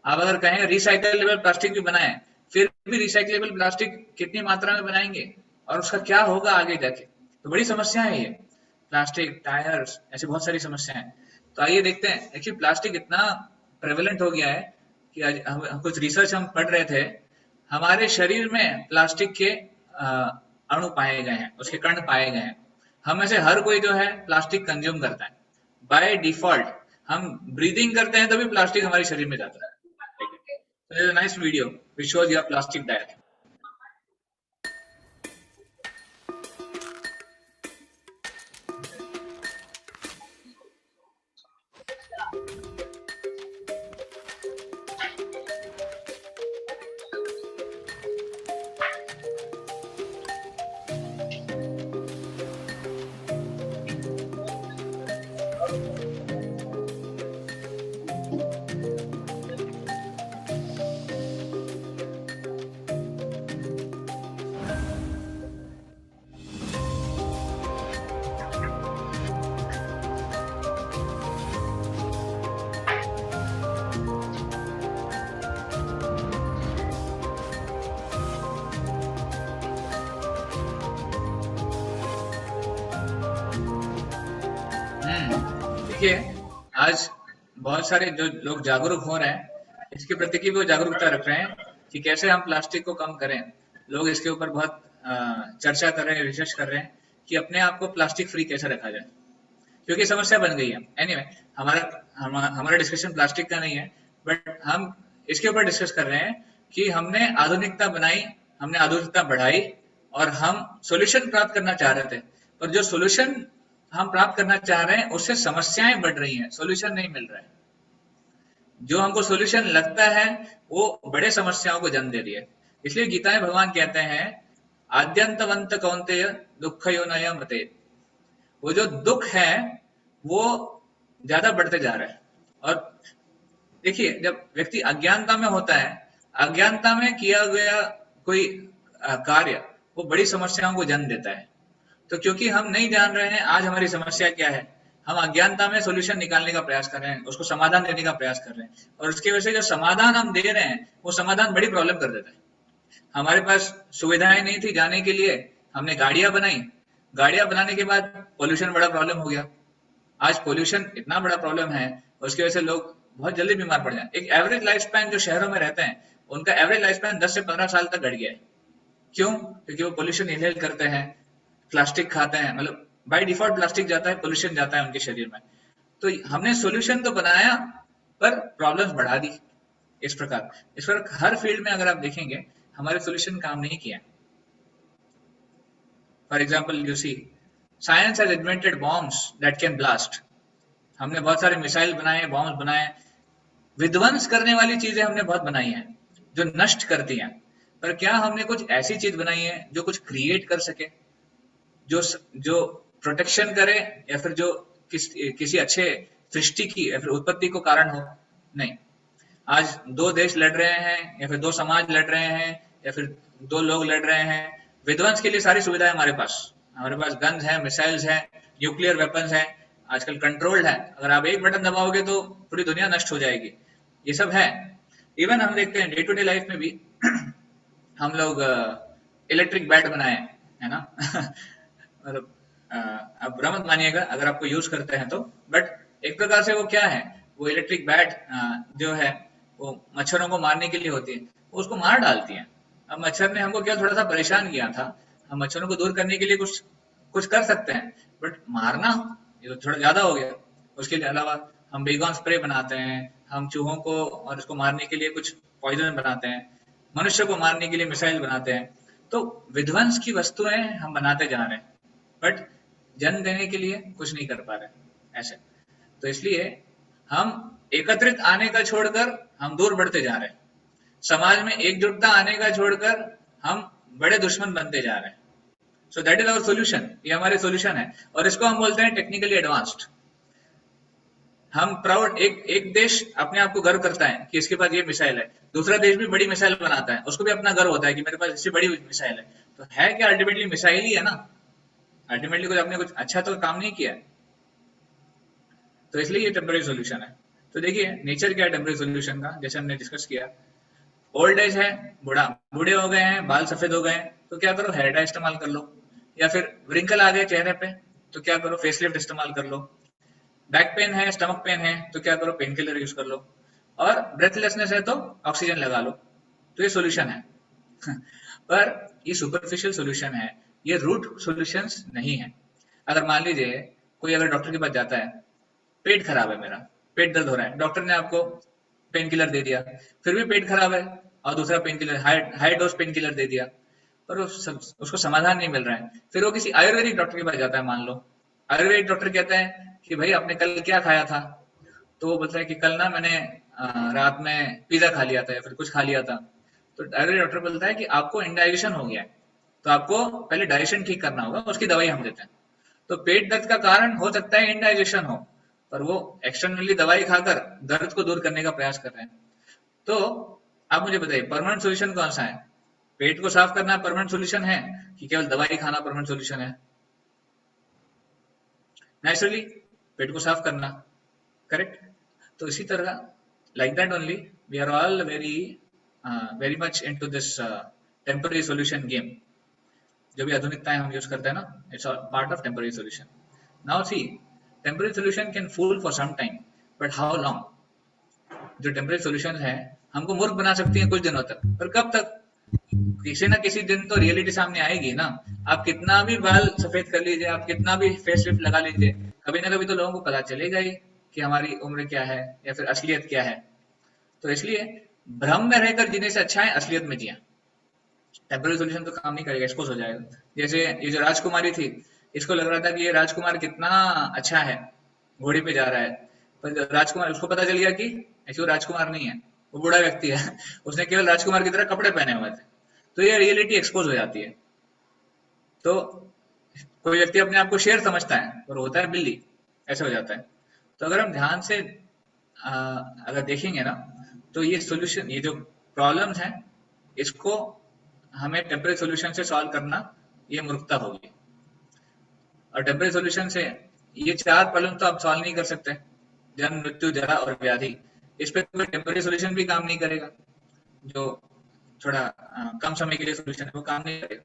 आप अगर कहें रिसाइकलेबल प्लास्टिक भी बनाए, फिर भी रिसाइकलेबल प्लास्टिक कितनी मात्रा में बनाएंगे और उसका क्या होगा आगे जाके? तो बड़ी समस्या है ये, प्लास्टिक, टायर्स, ऐसी बहुत सारी समस्याएं हैं। तो आइए देखते हैं। एक्चुअली प्लास्टिक इतना प्रेवलेंट हो गया है कि आज हम कुछ रिसर्च हम पढ़ रहे थे, हमारे शरीर में प्लास्टिक के अणु पाए गए हैं, उसके कण पाए गए हैं। हम में से हर कोई जो है प्लास्टिक कंज्यूम करता है बाय डिफॉल्ट। हम ब्रीदिंग करते हैं तो भी प्लास्टिक हमारे शरीर में जाता है। So nice video which shows your plastic diet. देखिए, आज बहुत सारे जो लोग जागरूक हो रहे हैं, इसके प्रति की वो जागरूकता रख रहे हैं कि कैसे हम प्लास्टिक को कम करें। लोग इसके ऊपर बहुत चर्चा कर रहे हैं, रिसर्च कर रहे हैं कि अपने आप को प्लास्टिक फ्री कैसे रखा जाए, क्योंकि समस्या बन गई है। एनीवे, हमारा डिस्कशन प्लास्टिक का नहीं है, बट हम इसके ऊपर डिस्कस कर रहे हैं कि हमने आधुनिकता बनाई, हमने आधुनिकता बढ़ाई और हम सॉल्यूशन प्राप्त करना चाह रहे थे, पर जो सॉल्यूशन हम प्राप्त करना चाह रहे हैं उससे समस्याएं बढ़ रही हैं, सॉल्यूशन नहीं मिल रहा है। जो हमको सॉल्यूशन लगता है वो बड़े समस्याओं को जन्म दे रही है। इसलिए गीता में भगवान कहते हैं, आद्यंतवंत कौन्तेय दुःखयो न मते। वो जो दुख है वो ज्यादा बढ़ते जा रहा है। और देखिए, जब व्यक्ति अज्ञानता में होता है, अज्ञानता में किया गया कोई कार्य वो बड़ी समस्याओं को जन्म देता है। तो क्योंकि हम नहीं जान रहे हैं आज हमारी समस्या क्या है, हम अज्ञानता में सॉल्यूशन निकालने का प्रयास कर रहे हैं, उसको समाधान देने का प्रयास कर रहे हैं, और उसकी वजह से जो समाधान हम दे रहे हैं वो समाधान बड़ी प्रॉब्लम कर देता है। हमारे पास सुविधाएं नहीं थी जाने के लिए, हमने गाड़ियां बनाई, गाड़ियां बनाने के बाद पोल्यूशन बड़ा प्रॉब्लम हो गया। आज पोल्यूशन इतना बड़ा प्रॉब्लम है, उसकी वजह से लोग बहुत जल्दी बीमार पड़ जाए। एक एवरेज लाइफ स्पैन जो शहरों में रहते हैं, उनका एवरेज लाइफ स्पैन 10 से 15 साल तक घट गया है। क्यों? क्योंकि वो पोल्यूशन इनहेल करते हैं, प्लास्टिक खाते हैं, मतलब बाय डिफॉल्ट प्लास्टिक जाता है, पोल्यूशन जाता है उनके शरीर में। तो हमने सॉल्यूशन तो बनाया पर प्रॉब्लम्स बढ़ा दी। इस प्रकार हर फील्ड में अगर आप देखेंगे हमारे सॉल्यूशन काम नहीं किया। For example you see, science has invented bombs that can blast. हमने बहुत सारे मिसाइल बनाए, बॉम्ब्स बनाए, विध्वंस करने वाली चीजें हमने बहुत बनाई हैं जो नष्ट करती हैं। पर क्या हमने कुछ ऐसी चीज बनाई है जो कुछ क्रिएट कर सके, जो प्रोटेक्शन करे, या फिर जो किसी अच्छे सृष्टि की या फिर उत्पत्ति को कारण हो? नहीं। आज दो देश लड़ रहे हैं, या फिर दो समाज लड़ रहे हैं, या फिर दो लोग लड़ रहे हैं। विध्वंस के लिए सारी सुविधाएं हमारे पास गन्स है, मिसाइल्स है, न्यूक्लियर वेपन्स है, आजकल कंट्रोल्ड है। अगर आप एक बटन दबाओगे तो पूरी दुनिया नष्ट हो जाएगी। ये सब है। इवन हम देखते हैं डे टू डे लाइफ में भी हम लोग इलेक्ट्रिक बैट बनाए है ना मतलब आप बुरा मत मानिएगा अगर आपको यूज करते हैं तो, बट एक प्रकार से वो क्या है, वो इलेक्ट्रिक बैट जो है वो मच्छरों को मारने के लिए होती है, वो उसको मार डालती है। अब मच्छर ने हमको क्या थोड़ा सा परेशान किया था, हम मच्छरों को दूर करने के लिए कुछ कर सकते हैं, बट मारना ये तो थोड़ा ज्यादा हो गया। उसके अलावा हम बेगॉन स्प्रे बनाते हैं, हम चूहों को और उसको मारने के लिए कुछ पॉइजन बनाते हैं, मनुष्य को मारने के लिए मिसाइल बनाते हैं। तो विध्वंस की वस्तुएं हम बनाते जा रहे हैं, बट जन्म देने के लिए कुछ नहीं कर पा रहे ऐसे। तो इसलिए हम एकत्रित आने का छोड़कर हम दूर बढ़ते जा रहे हैं। समाज में एकजुटता आने का छोड़कर हम बड़े दुश्मन बनते जा रहे हैं। So that is our solution, ये हमारे सोल्यूशन है, और इसको हम बोलते हैं टेक्निकली एडवांस्ड। हम प्राउड, एक देश अपने आप को गर्व करता है कि इसके पास ये मिसाइल है, दूसरा देश भी बड़ी मिसाइल बनाता है, उसको भी अपना गर्व होता है कि मेरे पास इससे बड़ी मिसाइल है। तो है क्या, अल्टीमेटली मिसाइल ही है ना, अल्टीमेटली कुछ आपने कुछ अच्छा तो काम नहीं किया। तो इसलिए ये टेम्पररी सोल्यूशन है। तो देखिए नेचर क्या है टेम्पररी सोल्यूशन का, जैसे हमने डिस्कस किया। ओल्ड एज है, बूढ़े हो गए हैं, बाल सफेद हो गए, तो क्या करो, हेयर डाई इस्तेमाल कर लो। या फिर व्रिंकल आ गए चेहरे पे, तो क्या करो, फेसलिफ्ट इस्तेमाल कर लो। बैक पेन है, स्टमक पेन है, तो क्या करो, पेन किलर यूज कर लो। और ब्रेथलेसनेस है तो ऑक्सीजन लगा लो, तो ये सोल्यूशन है। पर ये सुपरफिशियल सोल्यूशन है, ये रूट सॉल्यूशंस नहीं है। अगर मान लीजिए कोई अगर डॉक्टर के पास जाता है, पेट खराब है मेरा, पेट दर्द हो रहा है, डॉक्टर ने आपको पेन किलर दे दिया, फिर भी पेट खराब है, और दूसरा pain killer high dose pain killer दे दिया, पर उसको समाधान नहीं मिल रहा है। फिर वो किसी आयुर्वेदिक डॉक्टर के पास जाता है, मान लो आयुर्वेदिक डॉक्टर कहता है कि भाई आपने कल क्या खाया था, तो वो बोलता है कि कल ना मैंने रात में पिज्जा खा लिया था या फिर कुछ खा लिया था। तो आयुर्वेदिक डॉक्टर बोलता है कि आपको इंडाइजेशन हो गया है, तो आपको पहले डाइजेशन ठीक करना होगा, उसकी दवाई हम देते हैं। तो पेट दर्द का कारण हो सकता है इंडाइजेशन हो, पर वो एक्सटर्नली दवाई खाकर दर्द को दूर करने का प्रयास कर रहे हैं। तो आप मुझे बताइए परमानेंट सोल्यूशन कौन सा है? पेट को साफ करना परमानेंट सोल्यूशन है कि केवल दवाई खाना परमानेंट सोल्यूशन है? नेचुरली पेट को साफ करना, करेक्ट। तो इसी तरह like that only we are all very much into this temporary solution game. जो भी आधुनिकताएं हम यूज करते हैं ना, it's part of temporary solution. Now see, temporary solution can fool for some time, but how long? जो टेम्पररी सॉल्यूशन है हमको मूर्ख बना सकती है कुछ दिनों तक, पर कब तक? किसी ना किसी दिन तो रियलिटी सामने आएगी ना। आप कितना भी बाल सफेद कर लीजिए, आप कितना भी फेस लिफ्ट लगा लीजिए, कभी ना कभी तो लोगों को पता चलेगा ही कि हमारी उम्र क्या है या फिर असलियत क्या है। तो इसलिए भ्रम में रहकर जीने से अच्छा है असलियत में जिया। टेम्पररी सोल्यूशन तो काम नहीं करेगा, एक्सपोज हो जाएगा। जैसे ये जो राजकुमारी थी, इसको लग रहा था कि ये राजकुमार कितना अच्छा है, घोड़ी पे जा रहा है, पर राजकुमार, उसको पता चल गया कि ऐसे वो राजकुमार नहीं है, वो बूढ़ा व्यक्ति है। उसने केवल राजकुमार की तरह कपड़े पहने हुए थे। तो ये रियलिटी एक्सपोज हो जाती है। तो कोई व्यक्ति अपने आप को शेर समझता है और होता है बिल्ली, ऐसे हो जाता है। तो अगर हम ध्यान से अगर देखेंगे ना, तो ये सोल्यूशन, ये जो प्रॉब्लम्स हैं, इसको हमें टेम्पररी सोल्यूशन से सॉल्व करना, ये मूर्खता होगी। और टेम्पररी सोल्यूशन से ये चार प्रॉब्लम तो आप सॉल्व नहीं कर सकते, जन्म, मृत्यु, जरा और व्याधि। इस पे कोई टेम्पररी सोल्यूशन भी काम नहीं करेगा। जो थोड़ा कम समय के लिए सोल्यूशन है वो काम नहीं करेगा।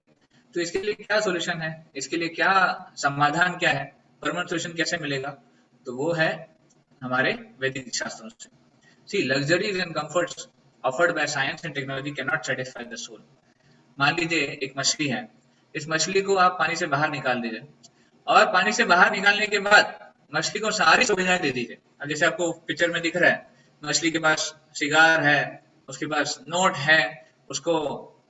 तो इसके लिए क्या सोल्यूशन है, इसके लिए क्या समाधान क्या है, परमानेंट सोल्यूशन कैसे मिलेगा? तो वो है हमारे वैदिक शास्त्रों से। See, luxuries and comforts offered by science and technology can not satisfy the soul. मान लीजिए एक मछली है, इस मछली को आप पानी से बाहर निकाल दीजिए, और पानी से बाहर निकालने के बाद मछली को सारी सुविधाएं दे दीजिए। अब जैसे आपको पिक्चर में दिख रहा है, मछली के पास सिगार है, उसके पास नोट है, उसको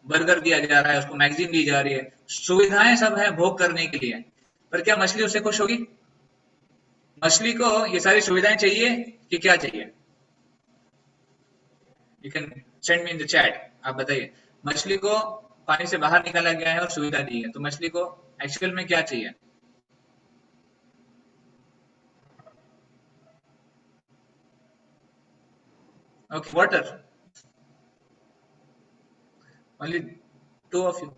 बर्गर दिया जा रहा है, उसको मैगजीन दी जा रही है, सुविधाएं सब है भोग करने के लिए, पर क्या मछली उससे खुश होगी? मछली को ये सारी सुविधाएं चाहिए कि क्या चाहिए? You can send me in the chat, आप बताइए। मछली को पानी से बाहर निकाला गया है और सुविधा दी है, तो मछली को एक्चुअल में क्या चाहिए? Okay, water. Only two of you.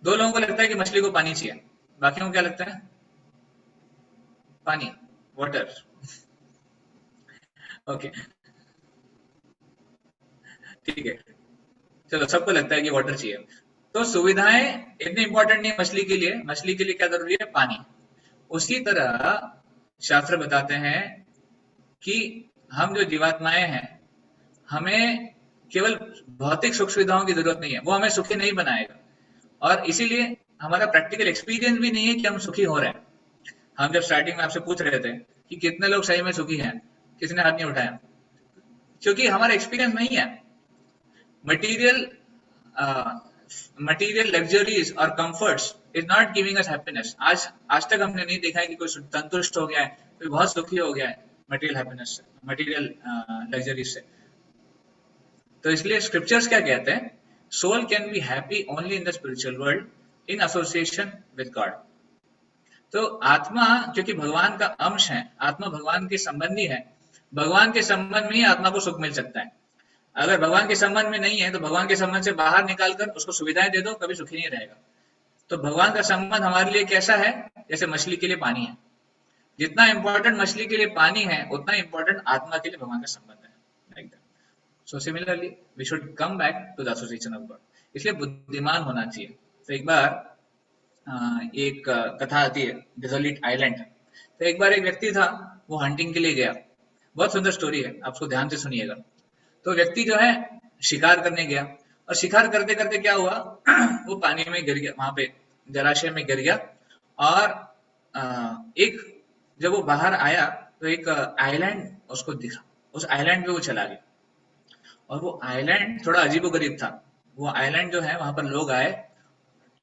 दो लोगों को लगता है कि मछली को पानी चाहिए, बाकियों को क्या लगता है? पानी, वाटर। ओके, ठीक है, चलो सबको लगता है कि वाटर चाहिए। तो सुविधाएं इतनी इंपॉर्टेंट नहीं मछली के लिए। मछली के लिए क्या जरूरी है? पानी। उसी तरह शास्त्र बताते हैं कि हम जो जीवात्माएं हैं, हमें केवल भौतिक सुख सुविधाओं की जरूरत नहीं है, वो हमें सुखी नहीं बनाएगा। और इसीलिए हमारा प्रैक्टिकल एक्सपीरियंस भी नहीं है कि हम सुखी हो रहे हैं। हम जब स्टार्टिंग में आपसे पूछ रहे थे कि कितने लोग सही में सुखी हैं, किसने हाथ नहीं उठाया? क्योंकि हमारा एक्सपीरियंस नहीं है। मटीरियल मटीरियल लग्जरीज और comforts is not giving us happiness. आज तक हमने नहीं देखा है कि कोई संतुष्ट हो गया है, कोई बहुत सुखी हो गया है मटेरियल हैप्पीनेस से, मटेरियल लग्जरीज से। तो इसलिए स्क्रिप्चर्स क्या कहते हैं? Soul can be happy only in the spiritual world in association with God. तो आत्मा क्योंकि भगवान का अंश है, आत्मा भगवान के संबंधी है, भगवान के संबंध में ही आत्मा को सुख मिल सकता है। अगर भगवान के संबंध में नहीं है तो भगवान के संबंध से बाहर निकालकर उसको सुविधाएं दे दो, कभी सुखी नहीं रहेगा। तो भगवान का संबंध हमारे लिए कैसा है? जैसे मछली के लिए पानी है। जितना इंपॉर्टेंट मछली के लिए पानी है, उतना इंपॉर्टेंट आत्मा के लिए भगवान का संबंध है। Like that. So similarly we should come back to the association of God. इसलिए बुद्धिमान होना चाहिए। तो एक बार एक कथा आती है, डिजोलिट आइलैंड। तो एक बार एक व्यक्ति था, वो हंटिंग के लिए गया। बहुत सुंदर स्टोरी है, आप उसको ध्यान से सुनिएगा। तो व्यक्ति जो है शिकार करने गया, और शिकार करते करते क्या हुआ वो पानी में गिर गया, वहां पे जलाशय में गिर गया। और एक जब वो बाहर आया तो एक आइलैंड उसको दिखा, उस आइलैंड पे वो चला गया। और वो आइलैंड थोड़ा अजीबोगरीब था। वो आइलैंड जो है वहां पर लोग आए,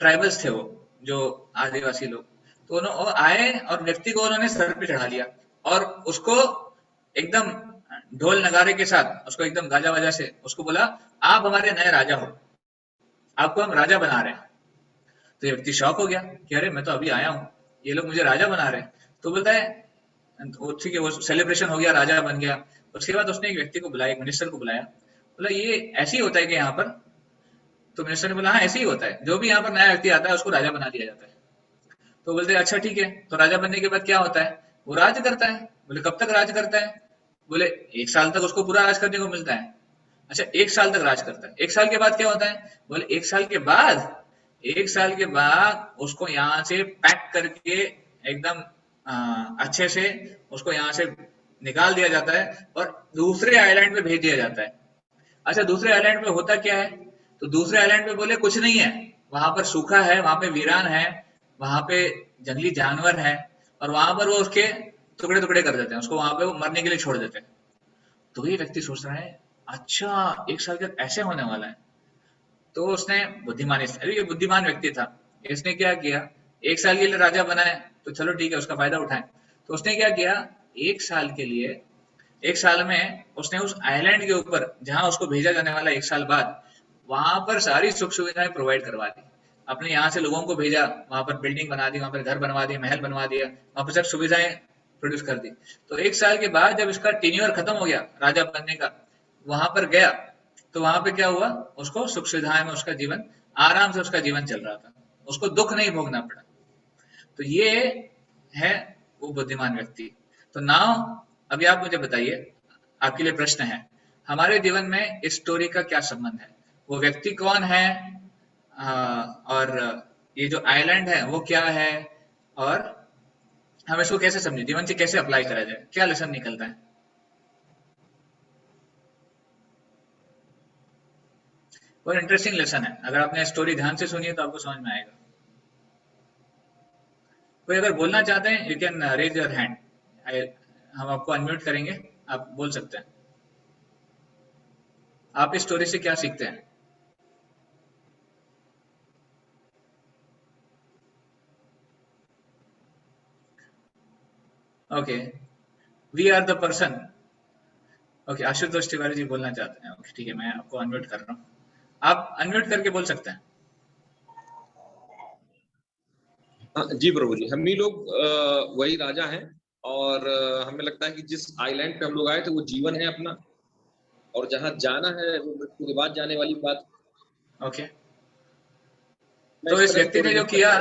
ट्राइबल्स थे वो, जो आदिवासी लोग। तो वो आए और व्यक्ति को उन्होंने सर पे चढ़ा लिया और उसको एकदम ढोल नगारे के साथ, उसको एकदम गाजा वाजा से उसको बोला, आप हमारे नए राजा हो, आपको हम राजा बना रहे हैं। तो ये व्यक्ति शॉक हो गया कि अरे मैं तो अभी आया हूँ, ये लोग मुझे राजा बना रहे हैं। तो बोलता है ठीक है, वो सेलिब्रेशन हो गया, राजा बन गया। उसके बाद उसने एक व्यक्ति को बुलाया, एक मिनिस्टर को बुलाया, बोला ये ऐसे ही होता है कि यहाँ पर? तो मिनिस्टर ने बोला हाँ ऐसे ही होता है, जो भी यहाँ पर नया व्यक्ति आता है उसको राजा बना दिया जाता है। तो बोलते हैं अच्छा ठीक है, तो राजा बनने के बाद क्या होता है? वो राज करता है। बोले कब तक राज करता है? बोले 1 साल तक उसको पूरा राज करने को मिलता है। अच्छा 1 साल तक राज करता है, 1 साल के बाद क्या होता है? बोले 1 साल के बाद उसको यहाँ से पैक करके एकदम अच्छे से उसको यहाँ से निकाल दिया जाता है और दूसरे आइलैंड पे भेज दिया जाता है। अच्छा दूसरे आइलैंड पे होता क्या है? तो दूसरे आइलैंड पे बोले कुछ नहीं है, वहां पर सूखा है, वहां पे वीरान है, वहां पे जंगली जानवर है, और वहां पर वो उसके टुकड़े टुकड़े कर देते हैं, उसको वहां पे वो मरने के लिए छोड़ देते हैं। तो ये व्यक्ति सोच रहा है अच्छा 1 साल तक ऐसे होने वाला है। तो उसने ये बुद्धिमान व्यक्ति था, इसने क्या किया, 1 साल के लिए राजा बनाए तो चलो ठीक है, उसका फायदा उठाए। तो उसने क्या किया, 1 साल के लिए, 1 साल में उसने उस आइलैंड के ऊपर जहां उसको भेजा जाने वाला 1 साल बाद, वहां पर सारी सुख सुविधाएं प्रोवाइड करवा दी। अपने यहाँ से लोगों को भेजा, वहां पर बिल्डिंग बना दी, वहां पर घर बनवा दिए, महल बनवा दिया, वहां पर सब सुविधाएं प्रोड्यूस कर दी। तो 1 साल के बाद जब इसका टेन्योर खत्म हो गया राजा बनने का, वहां पर गया तो वहां पे क्या हुआ, उसको सुख सुविधाएं में उसका जीवन, आराम से उसका जीवन चल रहा था, उसको दुख नहीं भोगना पड़ा। तो ये है वो बुद्धिमान व्यक्ति। तो नाउ अभी आप मुझे बताइए, आपके लिए प्रश्न है, हमारे जीवन में इस स्टोरी का क्या संबंध है? वो व्यक्ति कौन है, और ये जो आइलैंड है वो क्या है, और हम इसको कैसे समझे, जीवन से कैसे अप्लाई करा जाए, क्या लेसन निकलता है? और इंटरेस्टिंग लेसन है, अगर आपने स्टोरी ध्यान से सुनी है तो आपको समझ में आएगा। कोई अगर बोलना चाहते हैं you can raise your hand, हम आपको अनम्यूट करेंगे, आप बोल सकते हैं। आप इस स्टोरी से क्या सीखते हैं? Okay, we are the person. Okay, Ashutosh Tiwari ji बोलना चाहते हैं। ओके ठीक है, मैं आपको अनम्यूट कर रहा हूँ, आप अनम्यूट करके बोल सकते हैं। जी प्रभु जी, हम ही लोग वही राजा हैं, और हमें लगता है कि जिस आइलैंड पे हम लोग आए थे वो जीवन है अपना, और जहाँ जाना है वो मृत्यु के बाद जाने वाली बात। ओके, तो इस व्यक्ति ने जो किया,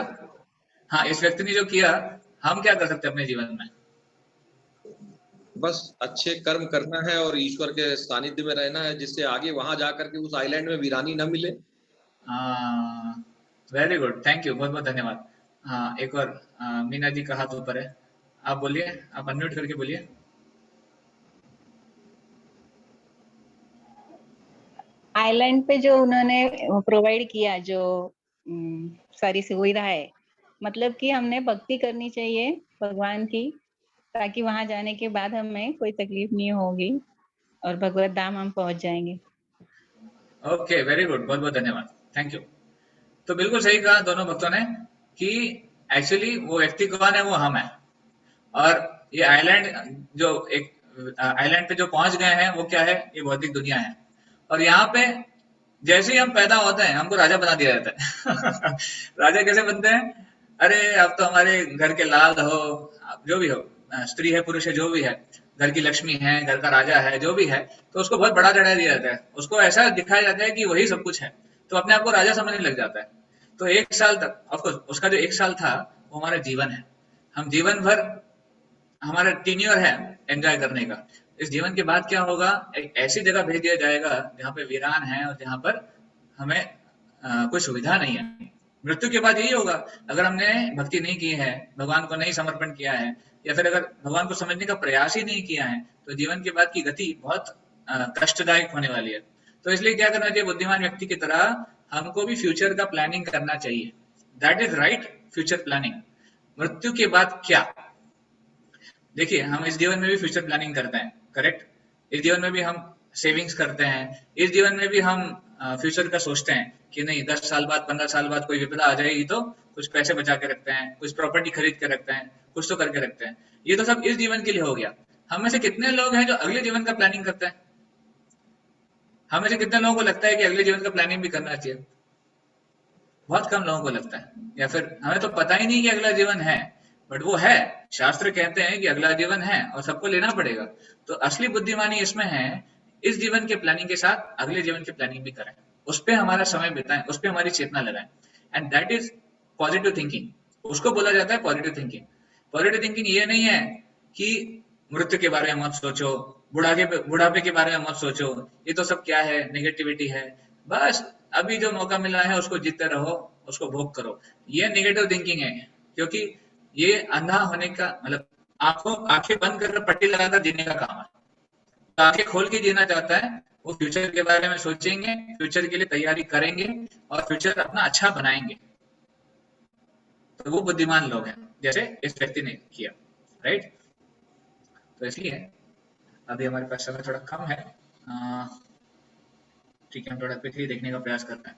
हाँ इस व्यक्ति ने जो किया, हम क्या कर सकते हैं अपने जीवन में? बस अच्छे कर्म करना है और ईश्वर के सानिध्य में रहना है, जिससे आगे वहां जाकर के उस आइलैंड में वीरानी न मिले। वेरी गुड, थैंक यू, बहुत बहुत धन्यवाद। हाँ एक और मीना जी का हाथ ऊपर है, आप बोलिए, आप अनम्यूट करके बोलिए। आइलैंड पे जो उन्होंने प्रोवाइड किया, जो सारी सुविधा है, मतलब कि हमने भक्ति करनी चाहिए भगवान की, ताकि वहां जाने के बाद हमें कोई तकलीफ नहीं होगी और भगवत धाम हम पहुंच जाएंगे। ओके वेरी गुड, बहुत बहुत धन्यवाद, थैंक यू। तो बिल्कुल सही कहा दोनों भक्तों ने कि एक्चुअली वो व्यक्ति कौन है, वो हम है। और ये आइलैंड जो एक आइलैंड पे जो पहुंच गए हैं वो क्या है, ये भौतिक दुनिया है। और यहाँ पे जैसे ही हम पैदा होते हैं हमको राजा बना दिया जाता है। राजा कैसे बनते हैं? अरे अब तो हमारे घर के लाल हो, जो भी हो, स्त्री है पुरुष है जो भी है, घर की लक्ष्मी है, घर का राजा है, जो भी है, तो उसको बहुत बड़ा चढ़ा दिया जाता है, उसको ऐसा दिखाया जाता है कि वही सब कुछ है, तो अपने आप को राजा समझने लग जाता है। तो 1 साल तक, ऑफकोर्स उसका जो 1 साल था वो हमारा जीवन है, हम जीवन भर हमारा टीन्योर है एंजॉय करने का। इस जीवन के बाद क्या होगा, एक ऐसी जगह भेज दिया जाएगा जहाँ पे वीरान है और जहाँ पर हमें कोई सुविधा नहीं है। मृत्यु के बाद यही होगा, अगर हमने भक्ति नहीं की है, भगवान को नहीं समर्पण किया है, या फिर अगर भगवान को समझने का प्रयास ही नहीं किया है, तो जीवन के बाद की गति बहुत कष्टदायक होने वाली है। तो इसलिए क्या करना चाहिए, बुद्धिमान व्यक्ति की तरह हमको भी फ्यूचर का प्लानिंग करना चाहिए। That is right future planning. मृत्यु के बाद क्या, देखिए हम इस जीवन में भी फ्यूचर प्लानिंग करते हैं, करेक्ट। इस जीवन में भी हम सेविंग्स करते हैं, इस जीवन में भी हम फ्यूचर का सोचते हैं कि नहीं 10 साल बाद 15 साल बाद कोई विपदा आ जाएगी तो कुछ पैसे बचा के रखते हैं, कुछ प्रॉपर्टी खरीद के रखते हैं, कुछ तो करके रखते हैं। ये तो सब इस जीवन के लिए हो गया। हम में से कितने लोग हैं जो अगले जीवन का प्लानिंग करते हैं? हम में से कितने लोगों को लगता है कि अगले जीवन का प्लानिंग भी करना चाहिए? बहुत कम लोगों को लगता है, या फिर हमें तो पता ही नहीं कि अगला जीवन है, बट वो है। शास्त्र कहते हैं कि अगला जीवन है और सबको लेना पड़ेगा। तो असली बुद्धिमानी इसमें है, इस जीवन के प्लानिंग के साथ अगले जीवन की प्लानिंग भी करें, उस पर हमारा समय बिताएं, उस पर हमारी चेतना लगाएं। And that is positive thinking. उसको बोला जाता है पॉजिटिव थिंकिंग। पॉजिटिव थिंकिंग ये नहीं है कि मृत्यु के बारे में मत सोचो, बुढ़ापे के बारे में मत सोचो, ये तो सब क्या है, नेगेटिविटी है। बस अभी जो मौका मिला है उसको जीते रहो, उसको भोग करो। ये नेगेटिव थिंकिंग है, क्योंकि ये अंधा होने का मतलब आंखें बंद कर पट्टी लगाकर जीने का काम है। तो आंखें खोल के जीना चाहता है, वो फ्यूचर के बारे में सोचेंगे, फ्यूचर के लिए तैयारी करेंगे और फ्यूचर अपना अच्छा बनाएंगे। तो वो बुद्धिमान लोग हैं, जैसे इस व्यक्ति ने किया, राइट। तो इसलिए अभी हमारे पास समय थोड़ा कम है, ठीक है, हम थोड़ा क्विकली देखने का प्रयास करते हैं।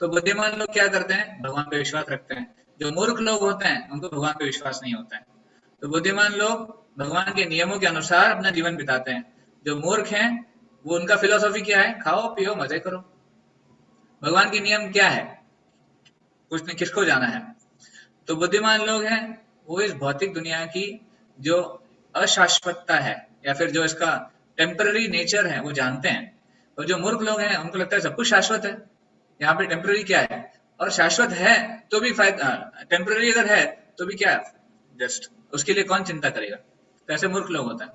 तो बुद्धिमान लोग क्या करते हैं, भगवान पे विश्वास रखते हैं। जो मूर्ख लोग होते हैं उनको भगवान पे विश्वास नहीं होता है। तो बुद्धिमान लोग भगवान के नियमों के अनुसार अपना जीवन बिताते हैं। जो मूर्ख हैं वो उनका फिलोसॉफी क्या है, खाओ पियो मजे करो। भगवान के नियम क्या है, कुछ नहीं, किसको जाना है। तो बुद्धिमान लोग हैं वो इस भौतिक दुनिया की जो अशाश्वतता है या फिर जो इसका टेम्पररी नेचर है वो जानते हैं। और जो मूर्ख लोग हैं उनको लगता है सब कुछ शाश्वत है, यहाँ पे टेम्पररी क्या है, और शाश्वत है तो भी फायदा, टेम्पररी अगर है तो भी क्या है, जस्ट उसके लिए कौन चिंता करेगा। तो ऐसे मूर्ख लोग होते हैं।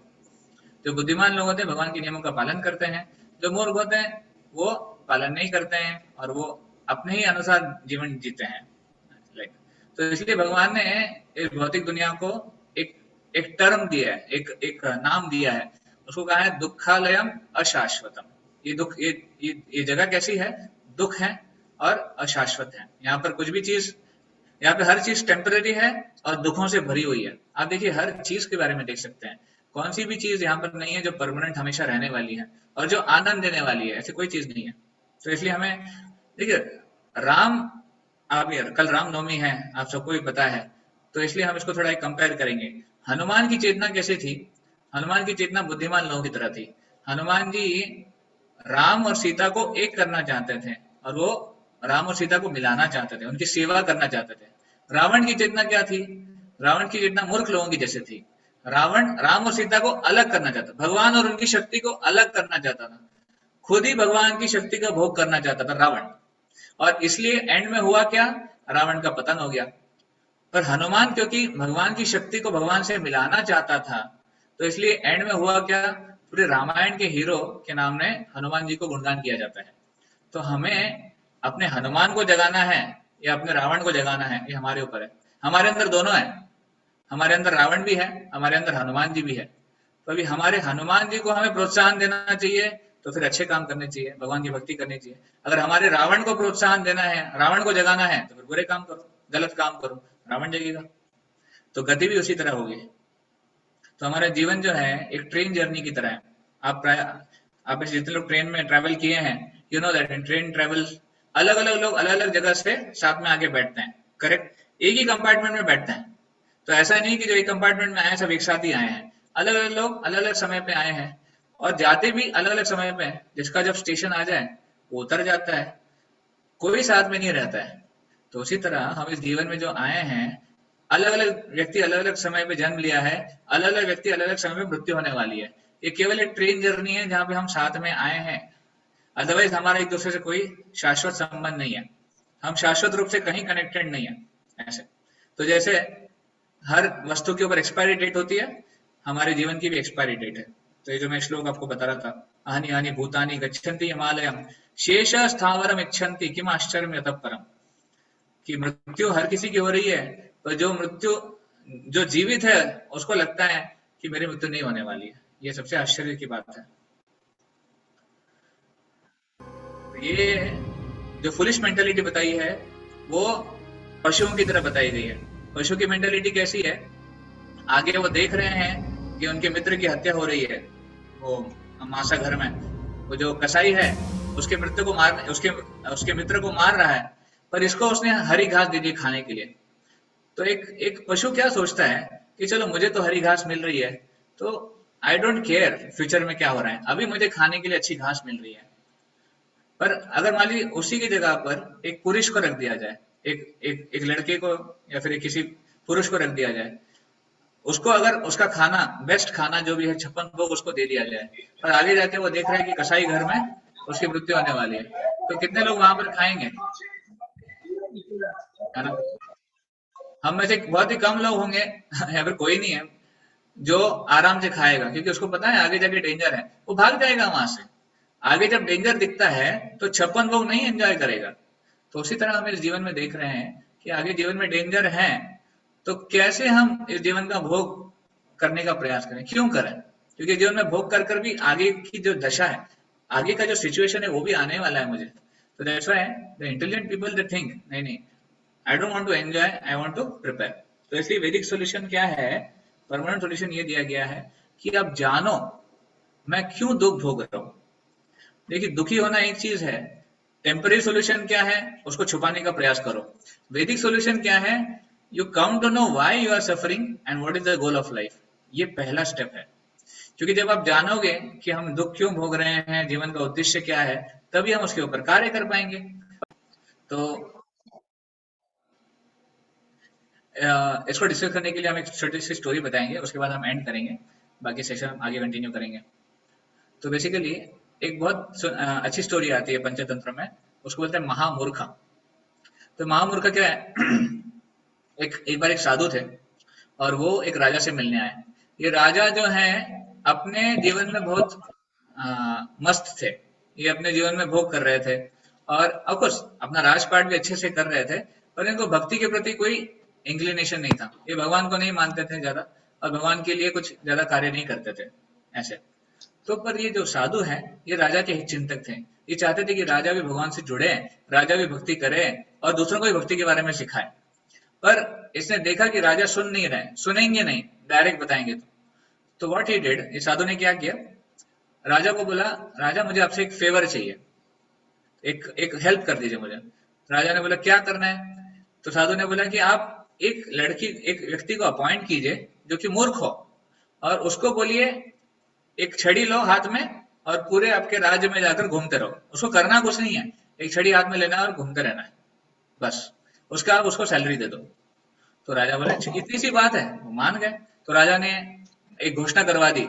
जो बुद्धिमान लोग होते हैं भगवान के नियमों का पालन करते हैं। जो मूर्ख होते हैं वो पालन नहीं करते हैं और वो अपने ही अनुसार जीवन जीते हैं। तो इसलिए भगवान ने इस भौतिक दुनिया को एक टर्म दिया है, एक नाम दिया है, उसको कहा है दुखालयम अशाश्वतम। ये दुख, ये जगह कैसी है, दुख है और अशाश्वत है। यहाँ पर कुछ भी चीज, यहाँ पे हर चीज टेम्पररी है और दुखों से भरी हुई है। आप देखिए हर चीज के बारे में देख सकते हैं, कौन सी भी चीज यहाँ पर नहीं है जो परमानेंट हमेशा रहने वाली है और जो आनंद देने वाली है, ऐसी कोई चीज नहीं है। तो इसलिए हमें देखिए राम, आप यार कल रामनवमी है, आप सबको भी पता है, तो इसलिए हम इसको थोड़ा कंपेयर करेंगे। हनुमान की चेतना कैसी थी, हनुमान की चेतना बुद्धिमान लोगों की तरह थी। हनुमान जी राम और सीता को एक करना चाहते थे और वो राम और सीता को मिलाना चाहते थे, उनकी सेवा करना चाहते थे। रावण की चेतना क्या थी, रावण की चेतना मूर्ख लोगों की जैसे थी। रावण राम और सीता को अलग करना चाहता, भगवान और उनकी शक्ति को अलग करना चाहता था, खुद ही भगवान की शक्ति का भोग करना चाहता था रावण। और इसलिए एंड में हुआ क्या, रावण का पतन हो गया। पर हनुमान क्योंकि भगवान की शक्ति को भगवान से मिलाना चाहता था, तो इसलिए एंड में हुआ क्या, पूरे रामायण के हीरो के नाम ने हनुमान जी को गुणगान किया जाता है। तो हमें अपने हनुमान को जगाना है या अपने रावण को जगाना है, ये हमारे ऊपर है। हमारे अंदर दोनों है, हमारे अंदर रावण भी है, हमारे अंदर हनुमान जी भी है। तो अभी हमारे हनुमान जी को हमें प्रोत्साहन देना चाहिए, तो फिर अच्छे काम करने चाहिए, भगवान की भक्ति करनी चाहिए। अगर हमारे रावण को प्रोत्साहन देना है, रावण को जगाना है, तो फिर बुरे काम करो, गलत काम करो, रावण जगेगा। तो गति भी उसी तरह होगी। तो हमारा जीवन जो है एक ट्रेन जर्नी की तरह है। आप जितने लोग ट्रेन में ट्रैवल किए हैं, you know that in train travel अलग अलग लोग अलग अलग जगह से साथ में आके बैठते हैं, करेक्ट, एक ही कंपार्टमेंट में बैठते हैं। तो ऐसा नहीं कि जो एक कंपार्टमेंट में आए सब एक साथ ही आए हैं, अलग अलग लोग अलग अलग समय पे आए हैं और जाते भी अलग अलग समय पे। जिसका जब स्टेशन आ जाए वो उतर जाता है, कोई साथ में नहीं रहता है। तो उसी तरह हम इस जीवन में जो आए हैं, अलग अलग व्यक्ति अलग अलग समय पे जन्म लिया है, अलग अलग व्यक्ति अलग अलग समय पे मृत्यु होने वाली है। ये केवल एक ट्रेन जर्नी है जहाँ पे हम साथ में आए हैं, अदरवाइज हमारा एक दूसरे से कोई शाश्वत संबंध नहीं है, हम शाश्वत रूप से कहीं कनेक्टेड नहीं है ऐसे। तो जैसे हर वस्तु के ऊपर एक्सपायरी डेट होती है, हमारे जीवन की भी एक्सपायरी डेट है। तो ये जो मैं श्लोक आपको बता रहा था, हानि हानि भूतानि गच्छन्ति हिमालयम शेष स्थावरम इच्छन्ति किम आश्चर्यम यतः परम, कि मृत्यु हर किसी की हो रही है, पर जो जीवित है उसको लगता है कि मेरी मृत्यु नहीं होने वाली है। ये सबसे आश्चर्य की बात है। ये जो फुलिश मेंटेलिटी बताई है वो पशुओं की तरह बताई गई है। पशु की मेंटेलिटी कैसी है? आगे वो देख रहे हैं कि उनके मित्र की हत्या हो रही है, वो मासा घर में वो जो कसाई है उसके मित्र को मार उसके मित्र को मार रहा है, पर इसको उसने हरी घास दे दी खाने के लिए। तो एक पशु क्या सोचता है कि चलो मुझे तो हरी घास मिल रही है, तो आई डोंट केयर फ्यूचर में क्या हो रहा है, अभी मुझे खाने के लिए अच्छी घास मिल रही है। पर अगर मान लीजिए उसी की जगह पर एक पुरुष को रख दिया जाए, एक लड़के को या फिर किसी पुरुष को रख दिया जाए, उसको अगर उसका खाना, बेस्ट खाना जो भी है 56 भोग उसको दे दिया जाए, और आगे जाके वो देख रहा है कि कसाई घर में उसकी मृत्यु होने वाली है, तो कितने लोग वहां पर खाएंगे? है ना? हम में से बहुत ही कम लोग होंगे या फिर कोई नहीं है जो आराम से खाएगा, क्योंकि उसको पता है आगे जाके डेंजर है, वो भाग जाएगा वहां से। आगे जब डेंजर दिखता है तो 56 भोग नहीं एंजॉय करेगा। तो उसी तरह हम इस जीवन में देख रहे हैं कि आगे जीवन में डेंजर है, तो कैसे हम इस जीवन का भोग करने का प्रयास करें, क्यों करें? क्योंकि जीवन में भोग कर भी आगे की जो दशा है, आगे का जो सिचुएशन है वो भी आने वाला है मुझे। तो that's why the intelligent people they think नहीं, I don't want to enjoy, I want to prepare. तो इसलिए वैदिक सॉल्यूशन क्या है, परमानेंट सॉल्यूशन ये दिया गया है कि अब जानो मैं क्यों दुख भोग रहा हूं। देखिए, दुखी होना एक चीज है, टेम्पररी सॉल्यूशन क्या है, उसको छुपाने का प्रयास करो। वैदिक सॉल्यूशन क्या है, you come to know why you are suffering and what is the goal of life. ये पहला स्टेप है, क्योंकि जब आप जानोगे कि हम दुख क्यों भोग रहे हैं, जीवन का उद्देश्य क्या है, तभी हम उसके ऊपर कार्य कर पाएंगे। तो इसको डिस्कस करने के लिए हम एक छोटी सी स्टोरी बताएंगे, उसके बाद हम एंड करेंगे, बाकी सेशन आगे कंटिन्यू करेंगे। तो बेसिकली एक बहुत अच्छी स्टोरी आती है पंचतंत्र में, उसको बोलते हैं महामूर्ख। तो महामूर्ख क्या है एक बार एक साधु थे और वो एक राजा से मिलने आए। ये राजा जो है अपने जीवन में बहुत मस्त थे, ये अपने जीवन में भोग कर रहे थे और ऑफकोर्स अपना राजपाट भी अच्छे से कर रहे थे, पर इनको भक्ति के प्रति कोई इंक्लिनेशन नहीं था। ये भगवान को नहीं मानते थे ज्यादा और भगवान के लिए कुछ ज्यादा कार्य नहीं करते थे ऐसे। तो पर ये जो साधु है ये राजा के हित चिंतक थे, ये चाहते थे कि राजा भी भगवान से जुड़े, राजा भी भक्ति करे और दूसरों को भी भक्ति के बारे में सिखाए। पर इसने देखा कि राजा सुन नहीं रहे, सुनेंगे नहीं, डायरेक्ट बताएंगे तो व्हाट ही डिड, ये साधु ने क्या किया, राजा को बोला, राजा मुझे आपसे एक फेवर चाहिए, एक हेल्प कर दीजिए मुझे। राजा ने बोला क्या करना है? तो साधु ने बोला कि आप एक व्यक्ति को अपॉइंट कीजिए जो कि मूर्ख हो, और उसको बोलिए एक छड़ी लो हाथ में और पूरे आपके राज्य में जाकर घूमते रहो। उसको करना कुछ नहीं है, एक छड़ी हाथ में लेना है और घूमते रहना है बस, उसका आप उसको सैलरी दे दो। तो राजा बोला इतनी सी बात है, वो मान गए। तो राजा ने एक घोषणा करवा दी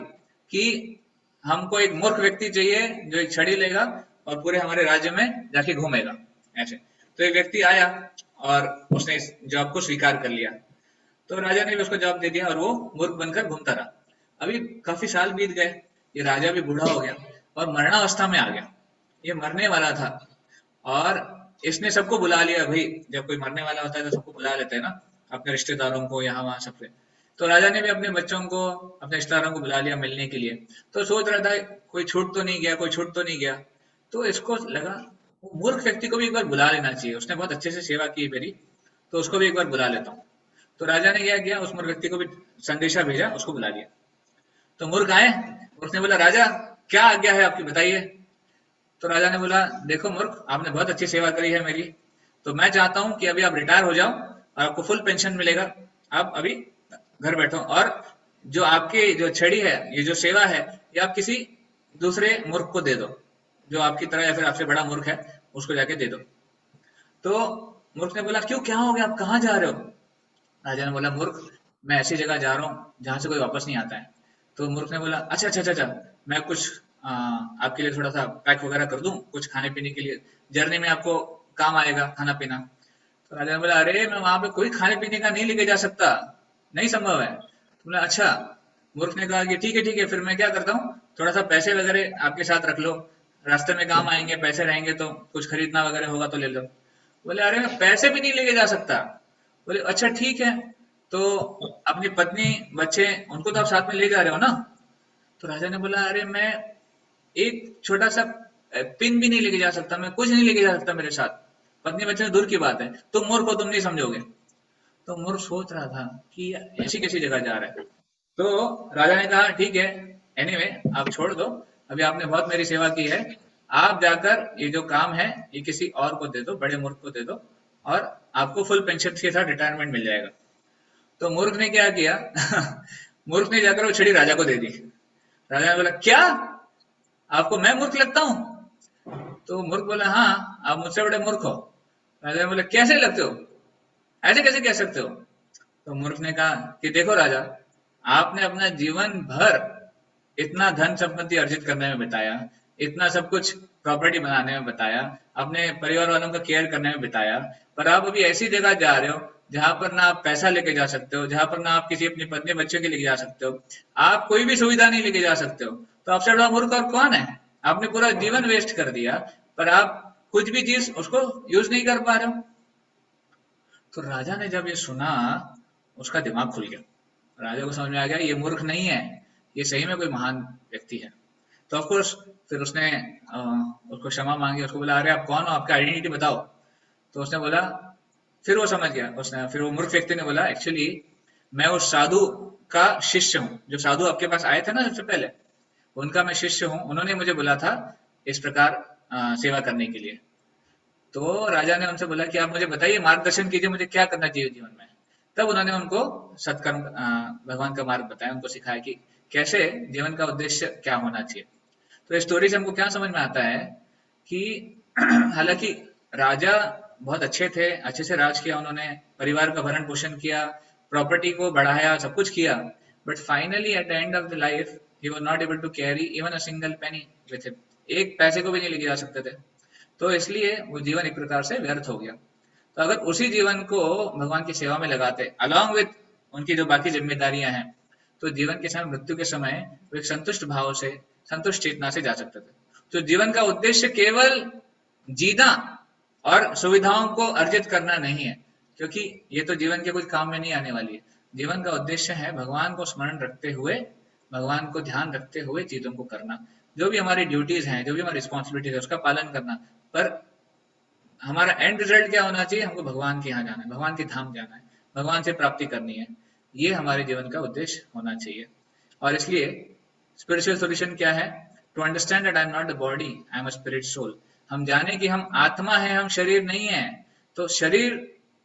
कि हमको एक मूर्ख व्यक्ति चाहिए जो एक छड़ी लेगा और पूरे हमारे राज्य में जाके घूमेगा ऐसे। तो एक व्यक्ति आया और उसने इस जॉब को स्वीकार कर लिया। तो राजा ने भी उसको जॉब दे दिया और वो मूर्ख बनकर घूमता रहा। अभी काफी साल बीत गए, ये राजा भी बूढ़ा हो गया और मरणावस्था में आ गया, ये मरने वाला था और इसने सबको बुला लिया। भाई जब कोई मरने वाला होता है तो सबको बुला लेते हैं ना, अपने रिश्तेदारों को, यहाँ वहां सबसे। तो राजा ने भी अपने बच्चों को, अपने रिश्तेदारों को बुला लिया मिलने के लिए। तो सोच रहा था कोई छूट तो नहीं गया, कोई छूट तो नहीं गया। तो इसको लगा मूर्ख व्यक्ति को भी एक बार बुला लेना चाहिए, उसने बहुत अच्छे से सेवा की मेरी, तो उसको भी एक बार बुला लेता हूँ। तो राजा ने क्या किया, उस मूर्ख व्यक्ति को भी संदेशा भेजा, उसको बुला लिया। तो मूर्ख आए, मूर्ख ने बोला राजा क्या आज्ञा है आपकी, बताइए। तो राजा ने बोला देखो मूर्ख, आपने बहुत अच्छी सेवा करी है मेरी, तो मैं चाहता हूं कि अभी आप रिटायर हो जाओ और आपको फुल पेंशन मिलेगा, आप अभी घर बैठो, और जो आपकी जो छड़ी है, ये जो सेवा है, ये आप किसी दूसरे मूर्ख को दे दो, जो आपकी तरह या फिर आपसे बड़ा मूर्ख है, उसको जाके दे दो। तो मूर्ख ने बोला क्यों, क्या हो गया, आप कहाँ जा रहे हो? राजा ने बोला मूर्ख मैं ऐसी जगह जा रहा हूँ जहां से कोई वापस नहीं आता है। तो मूर्ख ने बोला अच्छा अच्छा अच्छा, मैं कुछ आपके लिए थोड़ा सा पैक वगैरह कर दूं, कुछ खाने पीने के लिए, जर्नी में आपको काम आएगा खाना पीना। तो राजा ने बोला अरे मैं वहां पे कोई खाने पीने का नहीं लेके जा सकता, नहीं संभव है। तो बोला अच्छा। मूर्ख ने कहा कि ठीक है, फिर मैं क्या करता हूँ, थोड़ा सा पैसे वगैरह आपके साथ रख लो, रास्ते में काम आएंगे, पैसे रहेंगे तो कुछ खरीदना वगैरह होगा तो ले लो। बोले अरे मैं पैसे भी नहीं लेके जा सकता। बोले अच्छा ठीक है, तो अपनी पत्नी बच्चे उनको तो आप साथ में ले जा रहे हो ना? तो राजा ने बोला अरे मैं एक छोटा सा पिन भी नहीं लेके जा सकता, मैं कुछ नहीं लेके जा सकता मेरे साथ, पत्नी बच्चे दूर की बात है, तुम मूर्ख हो, तुम नहीं समझोगे। तो मूर्ख सोच रहा था कि ऐसी कैसी जगह जा रहा है। तो राजा ने कहा ठीक है, एनीवे आप छोड़ दो, अभी आपने बहुत मेरी सेवा की है, आप जाकर ये जो काम है ये किसी और को दे दो, बड़े मूर्ख को दे दो, और आपको फुल पेंशन के साथ रिटायरमेंट मिल जाएगा। तो मूर्ख ने क्या किया मूर्ख ने जाकर वो छड़ी राजा को दे दी। राजा ने बोला क्या, आपको मैं मूर्ख लगता हूँ? तो मूर्ख बोला हाँ, आप मुझसे बड़े मूर्ख हो। राजा ने बोला कैसे लगते हो, ऐसे कैसे कह सकते हो? तो मूर्ख ने कहा कि देखो राजा, आपने अपना जीवन भर इतना धन संपत्ति अर्जित करने में बिताया, इतना सब कुछ प्रॉपर्टी बनाने में बताया, अपने परिवार वालों का केयर करने में बिताया, पर आप अभी ऐसी जगह जा रहे हो जहां पर ना आप पैसा लेके जा सकते हो, जहां पर ना आप किसी अपनी पत्नी बच्चों के लेके जा सकते हो, आप कोई भी सुविधा नहीं लेके जा सकते हो। तो आपसे बड़ा मूर्ख और कौन है? आपने पूरा जीवन वेस्ट कर दिया, पर आप कुछ भी चीज उसको यूज नहीं कर पा रहे हो। तो राजा ने जब ये सुना, उसका दिमाग खुल गया। राजा को समझ में आ गया ये मूर्ख नहीं है, ये सही में कोई महान व्यक्ति है। तो ऑफ कोर्स फिर उसने उसको क्षमा मांगी, उसको बोला अरे आप कौन हो, आपका आइडेंटिटी बताओ। तो उसने बोला, फिर वो समझ गया, उसने फिर वो मूर्ख व्यक्ति ने बोला एक्चुअली मैं उस साधु का शिष्य हूँ, जो साधु आपके पास आए थे ना सबसे पहले, उनका मैं शिष्य हूँ, उन्होंने मुझे बोला था इस प्रकार सेवा करने के लिए। तो राजा ने उनसे बोला कि आप मुझे बताइए, मार्गदर्शन कीजिए, मुझे क्या करना चाहिए जीवन में। तब उन्होंने उनको सत्कर्म भगवान का मार्ग बताया, उनको सिखाया कि कैसे जीवन का उद्देश्य क्या होना चाहिए। तो इस स्टोरी से हमको क्या समझ में आता है कि हालांकि राजा बहुत अच्छे थे, अच्छे से राज किया उन्होंने, परिवार का भरण पोषण किया, प्रॉपर्टी को बढ़ाया, सब कुछ किया, but finally at the end of the life he was not able to carry even a single penny with him. एक पैसे को भी नहीं लेके जा सकते थे। तो इसलिए वो जीवन एक प्रकार से व्यर्थ हो गया। तो अगर उसी जीवन को भगवान की सेवा में लगाते अलॉन्ग विथ उनकी जो बाकी जिम्मेदारियां हैं, तो जीवन के समय, मृत्यु के समय वो एक संतुष्ट भाव से, संतुष्ट चेतना से जा सकते थे। तो जीवन का उद्देश्य केवल जीना और सुविधाओं को अर्जित करना नहीं है, क्योंकि ये तो जीवन के कुछ काम में नहीं आने वाली है। जीवन का उद्देश्य है भगवान को स्मरण रखते हुए, भगवान को ध्यान रखते हुए चीजों को करना, जो भी हमारी ड्यूटीज हैं, जो भी हमारी रिस्पॉन्सिबिलिटीज है उसका पालन करना। पर हमारा एंड रिजल्ट क्या होना चाहिए? हमको भगवान के यहाँ जाना है, भगवान के धाम जाना है, भगवान से प्राप्ति करनी है, ये हमारे जीवन का उद्देश्य होना चाहिए। और इसलिए स्पिरिचुअल सॉल्यूशन क्या है? To understand that I am not the body, I am a spirit soul. हम जाने कि हम आत्मा है, हम शरीर नहीं है। तो शरीर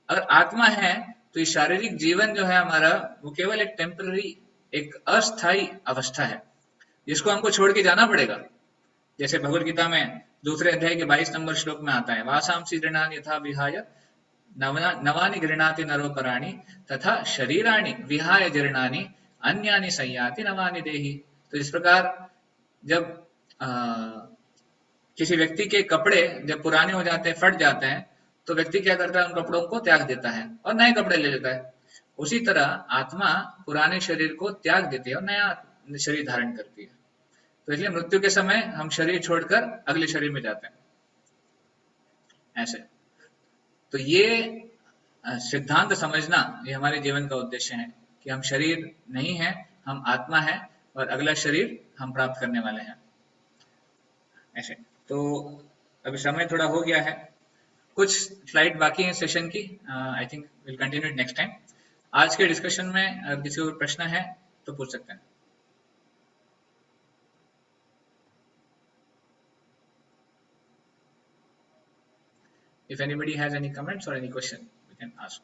अगर आत्मा है तो ये शारीरिक जीवन जो है हमारा, वो केवल एक टेम्पररी, एक अस्थायी अवस्था है जिसको हमको छोड़ के जाना पड़ेगा। जैसे भगवद गीता में दूसरे अध्याय के 22 नंबर श्लोक में आता है, वासांसी गृणानि यथा विहाय नवानि गृणाति नरोपराणि तथा शरीराणि विहाय जीर्णानि अन्यानि संयाति नवानि देहि। तो इस प्रकार जब किसी व्यक्ति के कपड़े जब पुराने हो जाते हैं, फट जाते हैं, तो व्यक्ति क्या करता है? उन कपड़ों को त्याग देता है और नए कपड़े ले लेता है। उसी तरह आत्मा पुराने शरीर को त्याग देती है और नया शरीर धारण करती है। तो इसलिए मृत्यु के समय हम शरीर छोड़कर अगले शरीर में जाते हैं, ऐसे। तो ये सिद्धांत समझना, ये हमारे जीवन का उद्देश्य है कि हम शरीर नहीं है, हम आत्मा है और अगला शरीर हम प्राप्त करने वाले हैं, ऐसे। तो अभी समय थोड़ा हो गया है, कुछ स्लाइड बाकी है सेशन की, I think will continue next time. आज के डिस्कशन में अगर किसी को प्रश्न है तो पूछ सकते हैं। If anybody has any comments or any question, we can ask.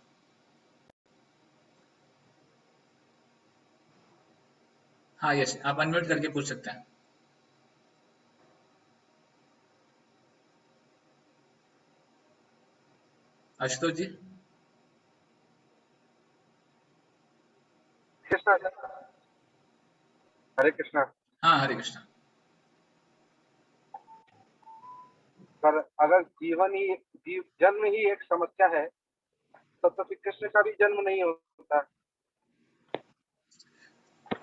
हाँ, यस, आप अनम्यूट करके पूछ सकते हैं। आशुतोष जी। कृष्णा हरे कृष्णा। हाँ, हरे कृष्णा। पर अगर जन्म ही एक समस्या है, तब तो फिर कृष्ण का भी जन्म नहीं होता।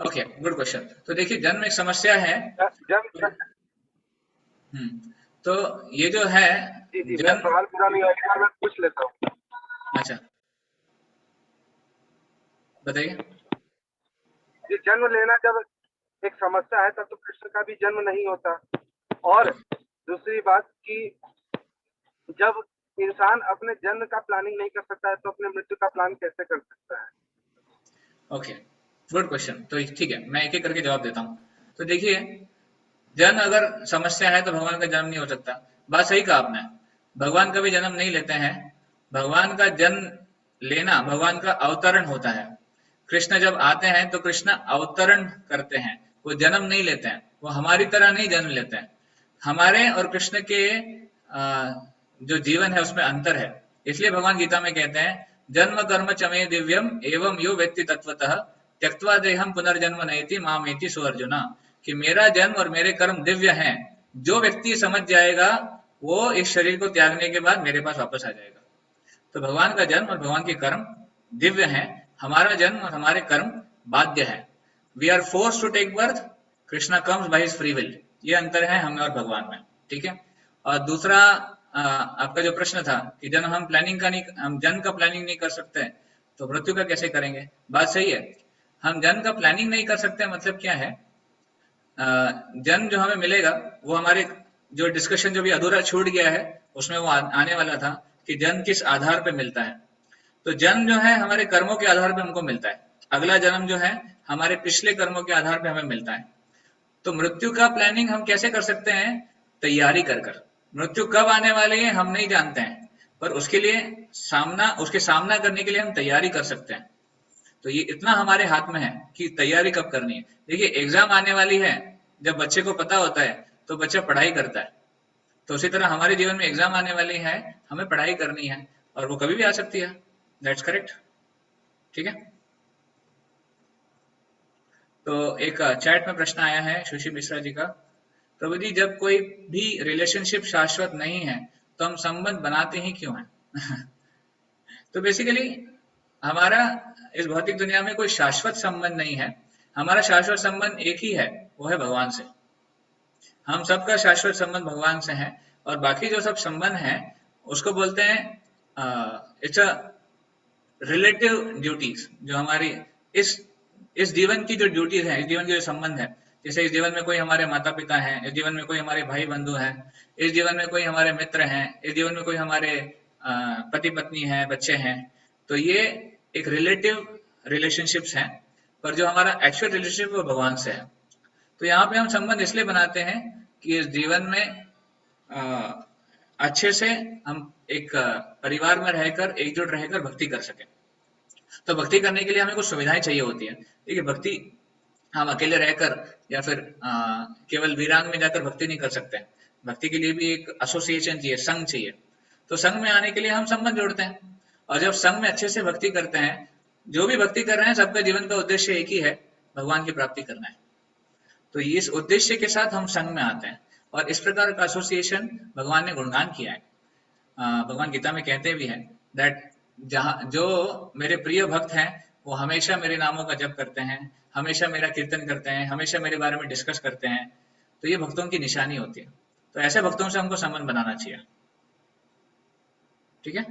Okay, good question. तो देखिए, जन्म एक समस्या है। तो ये जो है जन्म, सवाल पूरा नहीं हुआ, मैं पूछ लेता हूँ। अच्छा, बताइए। ये जन्म लेना जब एक समस्या है, तब तो कृष्ण का भी जन्म नहीं होता। और दूसरी बात कि जब इंसान अपने जन्म का प्लानिंग नहीं कर सकता है तो अपने मृत्यु का प्लान कैसे कर सकता है? Okay, good question. तो ठीक है, मैं एक एक करके जवाब देता हूँ। तो देखिए, जन्म अगर समस्या है तो भगवान का जन्म नहीं हो सकता। बात सही कहा आपने, भगवान कभी जन्म नहीं लेते हैं। भगवान का जन्म लेना भगवान का अवतरण होता है। कृष्ण जब आते हैं तो कृष्ण अवतरण करते हैं, वो जन्म नहीं लेते हैं, वो हमारी तरह नहीं जन्म लेते हैं। हमारे और कृष्ण के जो जीवन है उसमें अंतर है। इसलिए भगवान गीता में कहते हैं, जन्म कर्म चमे दिव्यम एवं यो व्यक्ति तत्वतः त्यक्त्वा देहम पुनर्जन्म नयति मामेति सो अर्जुना, कि मेरा जन्म और मेरे कर्म दिव्य हैं। जो व्यक्ति समझ जाएगा वो इस शरीर को त्यागने के बाद मेरे पास वापस आ जाएगा। तो भगवान का जन्म और भगवान के कर्म दिव्य हैं, हमारा जन्म और हमारे कर्म बाध्य है। We are force to take birth, Krishna comes by his free will. ये अंतर है हमें और भगवान में, ठीक है। और दूसरा, आपका जो प्रश्न था कि जन्म हम जन्म का प्लानिंग नहीं कर सकते तो मृत्यु का कैसे करेंगे। बात सही है, हम जन्म का प्लानिंग नहीं कर सकते, मतलब क्या है, जन्म जो हमें मिलेगा वो हमारे जो डिस्कशन जो भी अधूरा छूट गया है उसमें वो आने वाला था कि जन्म किस आधार पे मिलता है। तो जन्म जो है हमारे कर्मों के आधार पे हमको मिलता है, अगला जन्म जो है हमारे पिछले कर्मों के आधार पे हमें मिलता है। तो मृत्यु का प्लानिंग हम कैसे कर सकते हैं, तैयारी कर कर। मृत्यु कब आने वाली है हम नहीं जानते हैं, पर उसके सामना करने के लिए हम तैयारी कर सकते हैं। तो ये इतना हमारे हाथ में है कि तैयारी कब करनी है। देखिए, एग्जाम आने वाली है, जब बच्चे को पता होता है तो बच्चा पढ़ाई करता है। तो उसी तरह हमारे जीवन में एग्जाम आने वाली है, हमें पढ़ाई करनी है, और वो कभी भी आ सकती है। दैट्स करेक्ट, ठीक है। तो एक चैट में प्रश्न आया है सुशी मिश्रा जी का, प्रभु जी जब कोई भी रिलेशनशिप शाश्वत नहीं है तो हम संबंध बनाते ही क्यों हैं? तो बेसिकली हमारा इस भौतिक दुनिया में कोई शाश्वत संबंध नहीं है। हमारा शाश्वत संबंध एक ही है, वो है भगवान से। हम सबका शाश्वत संबंध भगवान से है, और बाकी जो सब संबंध है उसको बोलते हैं इट्स अ रिलेटिव ड्यूटीज। जो हमारी इस जीवन की जो ड्यूटीज है, इस जीवन के जो संबंध है, जैसे इस जीवन में कोई हमारे माता पिता हैं, इस जीवन में कोई हमारे भाई बंधु हैं, इस जीवन में कोई हमारे मित्र हैं, इस जीवन में कोई हमारे पति पत्नी हैं, बच्चे हैं। तो ये एक रिलेटिव रिलेशनशिप्स हैं, पर जो हमारा एक्चुअल रिलेशनशिप वो भगवान से है। तो यहाँ पे हम संबंध इसलिए बनाते हैं कि इस जीवन में अच्छे से हम एक परिवार में रहकर, एकजुट रहकर भक्ति कर सकें। तो भक्ति करने के लिए हमें कुछ सुविधाएं चाहिए होती है। देखिए, भक्ति हम अकेले रहकर या फिर केवल वीरांग में जाकर भक्ति नहीं कर सकते। भक्ति के लिए भी एक एसोसिएशन चाहिए, संघ चाहिए। तो संघ में आने के लिए हम संबंध जोड़ते हैं, और जब संघ में अच्छे से भक्ति करते हैं, जो भी भक्ति कर रहे हैं सबका जीवन का उद्देश्य एक ही है, भगवान की प्राप्ति करना है। तो इस उद्देश्य के साथ हम संघ में आते हैं, और इस प्रकार का एसोसिएशन भगवान ने गुणगान किया है। भगवान गीता में कहते भी हैं दैट जो मेरे प्रिय भक्त हैं वो हमेशा मेरे नामों का जप करते हैं, हमेशा मेरा कीर्तन करते हैं, हमेशा मेरे बारे में डिस्कस करते हैं। तो ये भक्तों की निशानी होती है। तो ऐसे भक्तों से हमको संबंध बनाना चाहिए, ठीक है।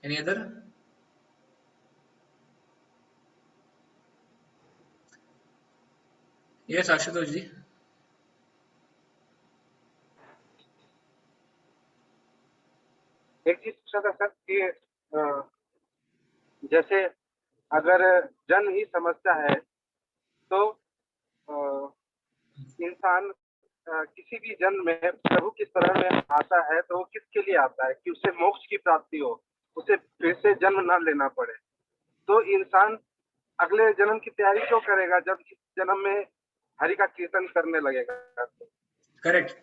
Any other? यस आशुतोष जी। एक चीज पूछा था सर कि जैसे अगर जन्म ही समस्या है तो इंसान किसी भी जन्म में प्रभु की शरण में आता है तो वो किसके लिए आता है, कि उसे मोक्ष की प्राप्ति हो, उसे फिर से जन्म ना लेना पड़े। तो इंसान अगले जन्म की तैयारी क्यों करेगा जब इस जन्म में हरि का कीर्तन करने लगेगा? करेक्ट,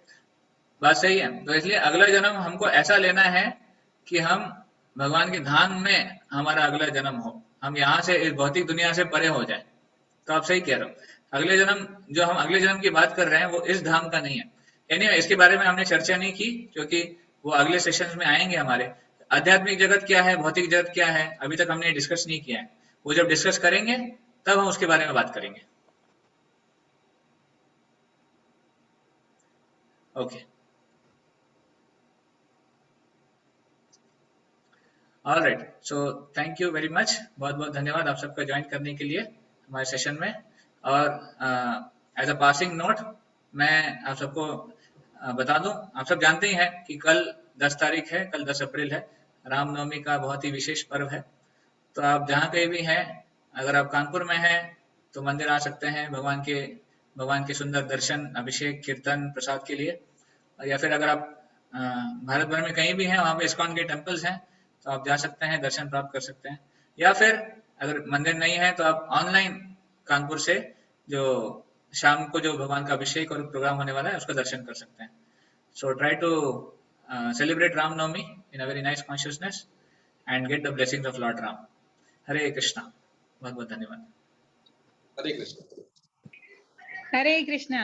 बात सही है। तो इसलिए अगला जन्म हमको ऐसा लेना है कि हम भगवान के धाम में हमारा अगला जन्म हो, हम यहाँ से इस भौतिक दुनिया से परे हो जाए। तो आप सही कह रहे हो, अगले जन्म जो हम अगले जन्म की बात कर रहे हैं वो इस धाम का नहीं है। एनीवे, इसके बारे में हमने चर्चा नहीं की क्योंकि वो अगले सेशंस में आएंगे हमारे। आध्यात्मिक जगत क्या है, भौतिक जगत क्या है, अभी तक हमने डिस्कस नहीं किया है। वो जब डिस्कस करेंगे तब हम उसके बारे में बात करेंगे। Okay, alright, so thank you very much. बहुत बहुत धन्यवाद आप सबका ज्वाइन करने के लिए हमारे सेशन में। और एज अ पासिंग नोट मैं आप सबको बता दूं, आप सब जानते ही हैं कि कल 10 तारीख है, कल 10 अप्रैल है, रामनवमी का बहुत ही विशेष पर्व है। तो आप जहाँ कहीं भी हैं, अगर आप कानपुर में हैं तो मंदिर आ सकते हैं भगवान के सुंदर दर्शन, अभिषेक, कीर्तन, प्रसाद के लिए। या फिर अगर आप भारत भर में कहीं भी हैं, वहाँ पे इस्कॉन के टेम्पल्स हैं, तो आप जा सकते हैं, दर्शन प्राप्त कर सकते हैं। या फिर अगर मंदिर नहीं है तो आप ऑनलाइन कानपुर से जो शाम को जो भगवान का अभिषेक और प्रोग्राम होने वाला है उसका दर्शन कर सकते हैं। So try to celebrate Ramnavami in a very nice consciousness and get the blessings of Lord Ram. हरे कृष्णा। बहुत बहुत धन्यवाद। हरे कृष्ण। हरे कृष्णा।